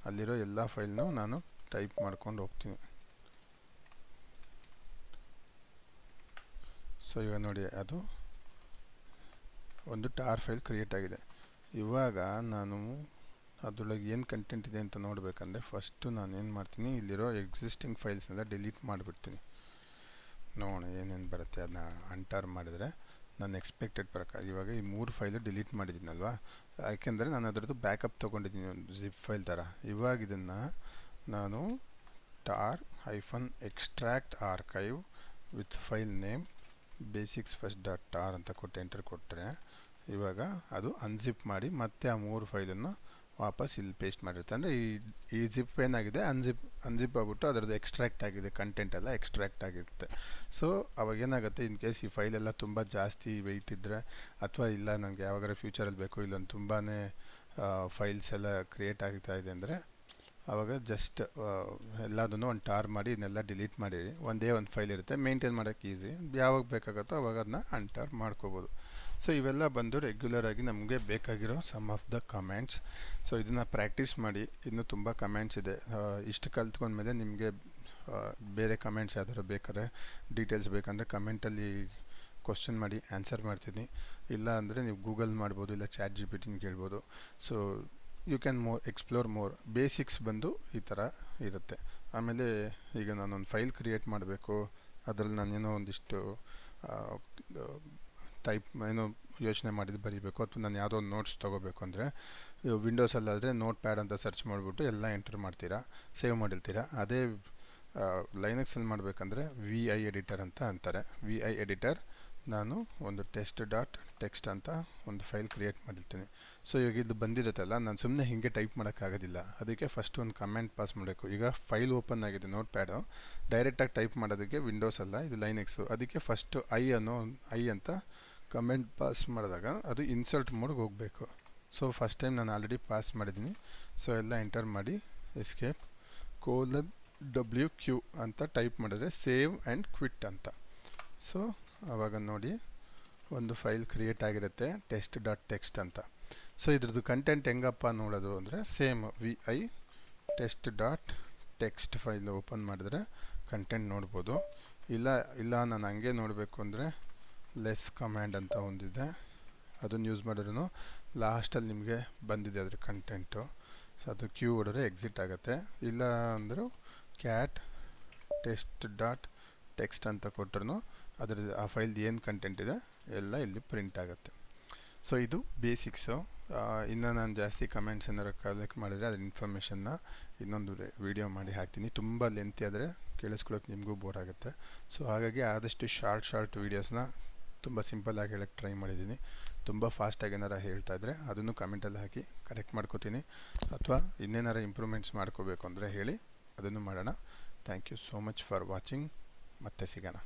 ಅಲ್ಲಿರೋ ಎಲ್ಲ ಫೈಲ್ನೂ ನಾನು ಟೈಪ್ ಮಾಡ್ಕೊಂಡು ಹೋಗ್ತೀನಿ. ಸೊ ಈಗ ನೋಡಿ, ಅದು ಒಂದು ಟಾರ್ ಫೈಲ್ ಕ್ರಿಯೇಟ್ ಆಗಿದೆ. ಇವಾಗ ನಾನು ಅದರೊಳಗೆ ಏನು ಕಂಟೆಂಟ್ ಇದೆ ಅಂತ ನೋಡಬೇಕಂದ್ರೆ ಫಸ್ಟು ನಾನು ಏನು ಮಾಡ್ತೀನಿ, ಇಲ್ಲಿರೋ ಎಕ್ಸಿಸ್ಟಿಂಗ್ ಫೈಲ್ಸ್ನೆಲ್ಲ ಡಿಲೀಟ್ ಮಾಡಿಬಿಡ್ತೀನಿ. ನೋಡೋಣ ಏನೇನು ಬರುತ್ತೆ. ಅದನ್ನ ಅಂಟರ್ ಮಾಡಿದರೆ ನಾನು ಎಕ್ಸ್ಪೆಕ್ಟೆಡ್ ಪ್ರಕಾರ ಇವಾಗ ಈ 3 ಫೈಲು ಡಿಲೀಟ್ ಮಾಡಿದ್ದೀನಲ್ವ, ಯಾಕೆಂದರೆ ನಾನು ಅದರದ್ದು ಬ್ಯಾಕಪ್ ತೊಗೊಂಡಿದ್ದೀನಿ ಒಂದು ಜಿಪ್ ಫೈಲ್ ಥರ. ಇವಾಗ ಇದನ್ನು ನಾನು tar-extract archive with file name basics first dot tar ಅಂತ ಕೊಟ್ಟು ಎಂಟರ್ ಕೊಟ್ಟರೆ ಇವಾಗ ಅದು ಅನ್ಜಿಪ್ ಮಾಡಿ ಮತ್ತೆ ಆ 3 ಫೈಲನ್ನು ವಾಪಸ್ ಇಲ್ಲಿ ಪೇಸ್ಟ್ ಮಾಡಿರುತ್ತೆ. ಅಂದರೆ ಈ ಜಿಪ್ ಏನಾಗಿದೆ, ಅನ್ಜಿಪ್ ಆಗ್ಬಿಟ್ಟು ಅದರದ್ದು ಎಕ್ಸ್ಟ್ರಾಕ್ಟ್ ಆಗಿದೆ, ಕಂಟೆಂಟ್ ಎಲ್ಲ ಎಕ್ಸ್ಟ್ರಾಕ್ಟ್ ಆಗಿರುತ್ತೆ. ಸೊ ಅವಾಗ ಏನಾಗುತ್ತೆ, ಇನ್ ಕೇಸ್ ಈ ಫೈಲೆಲ್ಲ ತುಂಬ ಜಾಸ್ತಿ ವೆಯ್ಟ್ ಇದ್ದರೆ, ಅಥವಾ ಇಲ್ಲ ನನಗೆ ಯಾವಾಗಾರ ಫ್ಯೂಚರಲ್ಲಿ ಬೇಕು, ಇಲ್ಲೊಂದು ತುಂಬಾ ಫೈಲ್ಸ್ ಎಲ್ಲ ಕ್ರಿಯೇಟ್ ಆಗ್ತಾ ಇದೆ ಅಂದರೆ, ಆವಾಗ ಜಸ್ಟ್ ಎಲ್ಲದನ್ನು ಒಂದು ಟಾರ್ ಮಾಡಿ ಇದನ್ನೆಲ್ಲ ಡಿಲೀಟ್ ಮಾಡಿ ಒಂದೇ ಒಂದು ಫೈಲ್ ಇರುತ್ತೆ, ಮೇಂಟೈನ್ ಮಾಡೋಕ್ಕೆ ಈಸಿ. ಯಾವಾಗ ಬೇಕಾಗುತ್ತೋ ಅವಾಗ ಅದನ್ನ ಅನ್ಟಾರ್ ಮಾಡ್ಕೋಬೋದು. ಸೊ ಇವೆಲ್ಲ ಬಂದು ರೆಗ್ಯುಲರ್ ಆಗಿ ನಮಗೆ ಬೇಕಾಗಿರೋ some of the comments. So ಇದನ್ನು ಪ್ರಾಕ್ಟೀಸ್ ಮಾಡಿ, ಇನ್ನೂ ತುಂಬ ಕಮೆಂಟ್ಸ್ ಇದೆ. ಇಷ್ಟು ಕಲ್ತ್ಕೊಂಡ್ಮೇಲೆ ನಿಮಗೆ ಬೇರೆ ಕಮೆಂಟ್ಸ್ ಯಾವ್ದಾರು ಬೇಕಾದ್ರೆ ಡೀಟೇಲ್ಸ್ ಬೇಕಂದರೆ ಕಮೆಂಟಲ್ಲಿ ಕ್ವಶನ್ ಮಾಡಿ ಆನ್ಸರ್ ಮಾಡ್ತೀನಿ. ಇಲ್ಲ ಅಂದರೆ ನೀವು ಗೂಗಲ್ ಮಾಡ್ಬೋದು, ಇಲ್ಲ ChatGPT ಕೇಳ್ಬೋದು. So you can explore more. Basics ಬಂದು ಈ ಥರ ಇರುತ್ತೆ. ಆಮೇಲೆ ಈಗ ನಾನೊಂದು ಫೈಲ್ ಕ್ರಿಯೇಟ್ ಮಾಡಬೇಕು, ಅದರಲ್ಲಿ ನಾನೇನೋ ಒಂದಿಷ್ಟು ಏನೋ ಯೋಚನೆ ಮಾಡಿದ್ದು ಬರೀಬೇಕು, ಅಥವಾ ನಾನು ಯಾವುದೋ ಒಂದು ನೋಟ್ಸ್ ತೊಗೋಬೇಕು ಅಂದರೆ ವಿಂಡೋಸಲ್ಲಾದರೆ ನೋಟ್ ಪ್ಯಾಡ್ ಅಂತ ಸರ್ಚ್ ಮಾಡಿಬಿಟ್ಟು ಎಲ್ಲ ಎಂಟರ್ ಮಾಡ್ತೀರಾ, ಸೇವ್ ಮಾಡಿರ್ತೀರಾ. ಅದೇ ಲೈನಕ್ಸಲ್ಲಿ ಮಾಡಬೇಕಂದ್ರೆ VI ಎಡಿಟರ್ ಅಂತ ಅಂತಾರೆ. VI ಎಡಿಟರ್ ನಾನು ಒಂದು test.txt ಅಂತ ಒಂದು ಫೈಲ್ ಕ್ರಿಯೇಟ್ ಮಾಡಿರ್ತೀನಿ. ಸೊ ಇವಾಗ ಇದು ಬಂದಿರುತ್ತಲ್ಲ, ನಾನು ಸುಮ್ಮನೆ ಹೀಗೆ ಟೈಪ್ ಮಾಡೋಕ್ಕಾಗೋದಿಲ್ಲ, ಅದಕ್ಕೆ ಫಸ್ಟ್ ಒಂದು ಕಮೆಂಟ್ ಪಾಸ್ ಮಾಡಬೇಕು. ಈಗ ಫೈಲ್ ಓಪನ್ ಆಗಿದೆ ನೋಟ್ ಪ್ಯಾಡು, ಡೈರೆಕ್ಟಾಗಿ ಟೈಪ್ ಮಾಡೋದಕ್ಕೆ ವಿಂಡೋಸ್ ಅಲ್ಲ, ಇದು ಲೈನೆಕ್ಸು. ಅದಕ್ಕೆ ಫಸ್ಟು ಐ ಅಂತ ಕಮೆಂಟ್ ಪಾಸ್ ಮಾಡಿದಾಗ ಅದು ಇನ್ಸರ್ಟ್ ಮೋಡ್ಗೆ ಹೋಗಬೇಕು. ಸೊ ಫಸ್ಟ್ ಟೈಮ್ ನಾನು ಆಲ್ರೆಡಿ ಪಾಸ್ ಮಾಡಿದ್ದೀನಿ. ಸೊ ಎಲ್ಲ ಎಂಟರ್ ಮಾಡಿ ಎಸ್ಕೇಪ್ :WQ ಅಂತ ಟೈಪ್ ಮಾಡಿದ್ರೆ ಸೇವ್ ಆ್ಯಂಡ್ ಕ್ವಿಟ್ ಅಂತ. ಸೊ ಆವಾಗ ನೋಡಿ ಒಂದು ಫೈಲ್ ಕ್ರಿಯೇಟ್ ಆಗಿರುತ್ತೆ test.txt ಅಂತ. ಸೊ ಇದ್ರದ್ದು ಕಂಟೆಂಟ್ ಹೆಂಗಪ್ಪ ನೋಡೋದು ಅಂದರೆ same VI test.txt file open ಮಾಡಿದ್ರೆ ಕಂಟೆಂಟ್ ನೋಡ್ಬೋದು. ಇಲ್ಲ ನಾನು ಹಂಗೆ ನೋಡಬೇಕು ಅಂದರೆ ಲೆಸ್ ಕಮ್ಯಾಂಡ್ ಅಂತ ಒಂದಿದೆ, ಅದನ್ನು ಯೂಸ್ ಮಾಡಿದ್ರೂ ಲಾಸ್ಟಲ್ಲಿ ನಿಮಗೆ ಬಂದಿದೆ ಅದ್ರ ಕಂಟೆಂಟು. ಸೊ ಅದು ಕ್ಯೂ ಹೊಡೆದ್ರೆ ಎಕ್ಸಿಟ್ ಆಗುತ್ತೆ. ಇಲ್ಲ ಅಂದರೂ ಕ್ಯಾಟ್ test.txt ಅಂತ ಕೊಟ್ಟರು ಅದ್ರ ಆ ಫೈಲ್ದು ಏನು ಕಂಟೆಂಟ್ ಇದೆ ಎಲ್ಲ ಇಲ್ಲಿ ಪ್ರಿಂಟ್ ಆಗುತ್ತೆ. ಸೊ ಇದು ಬೇಸಿಕ್ಸು. ಇನ್ನು ನಾನು ಜಾಸ್ತಿ ಕಮೆಂಟ್ಸ್ ಏನಾರು ಕಲೆಕ್ಟ್ ಮಾಡಿದರೆ ಅದ್ರ ಇನ್ಫಾರ್ಮೇಷನ್ನ ಇನ್ನೊಂದು ವಿಡಿಯೋ ಮಾಡಿ ಹಾಕ್ತೀನಿ. ತುಂಬ ಲೆಂತಿ ಆದರೆ ಕೇಳಿಸ್ಕೊಳ್ಳೋಕೆ ನಿಮಗೂ ಬೋರ್ ಆಗುತ್ತೆ. ಸೊ ಹಾಗಾಗಿ ಆದಷ್ಟು ಶಾರ್ಟ್ ವೀಡಿಯೋಸ್ನ ತುಂಬ ಸಿಂಪಲ್ಲಾಗಿ ಹೇಳಕ್ಕೆ ಟ್ರೈ ಮಾಡಿದ್ದೀನಿ. ತುಂಬ ಫಾಸ್ಟಾಗಿ ಏನಾರು ಹೇಳ್ತಾ ಇದ್ದರೆ ಅದನ್ನು ಕಮೆಂಟಲ್ಲಿ ಹಾಕಿ ಕರೆಕ್ಟ್ ಮಾಡ್ಕೋತೀನಿ, ಅಥವಾ ಇನ್ನೇನಾರು ಇಂಪ್ರೂವ್ಮೆಂಟ್ಸ್ ಮಾಡ್ಕೋಬೇಕು ಅಂದರೆ ಹೇಳಿ, ಅದನ್ನು ಮಾಡೋಣ. Thank you so much for watching. ಮತ್ತೆ ಸಿಗೋಣ.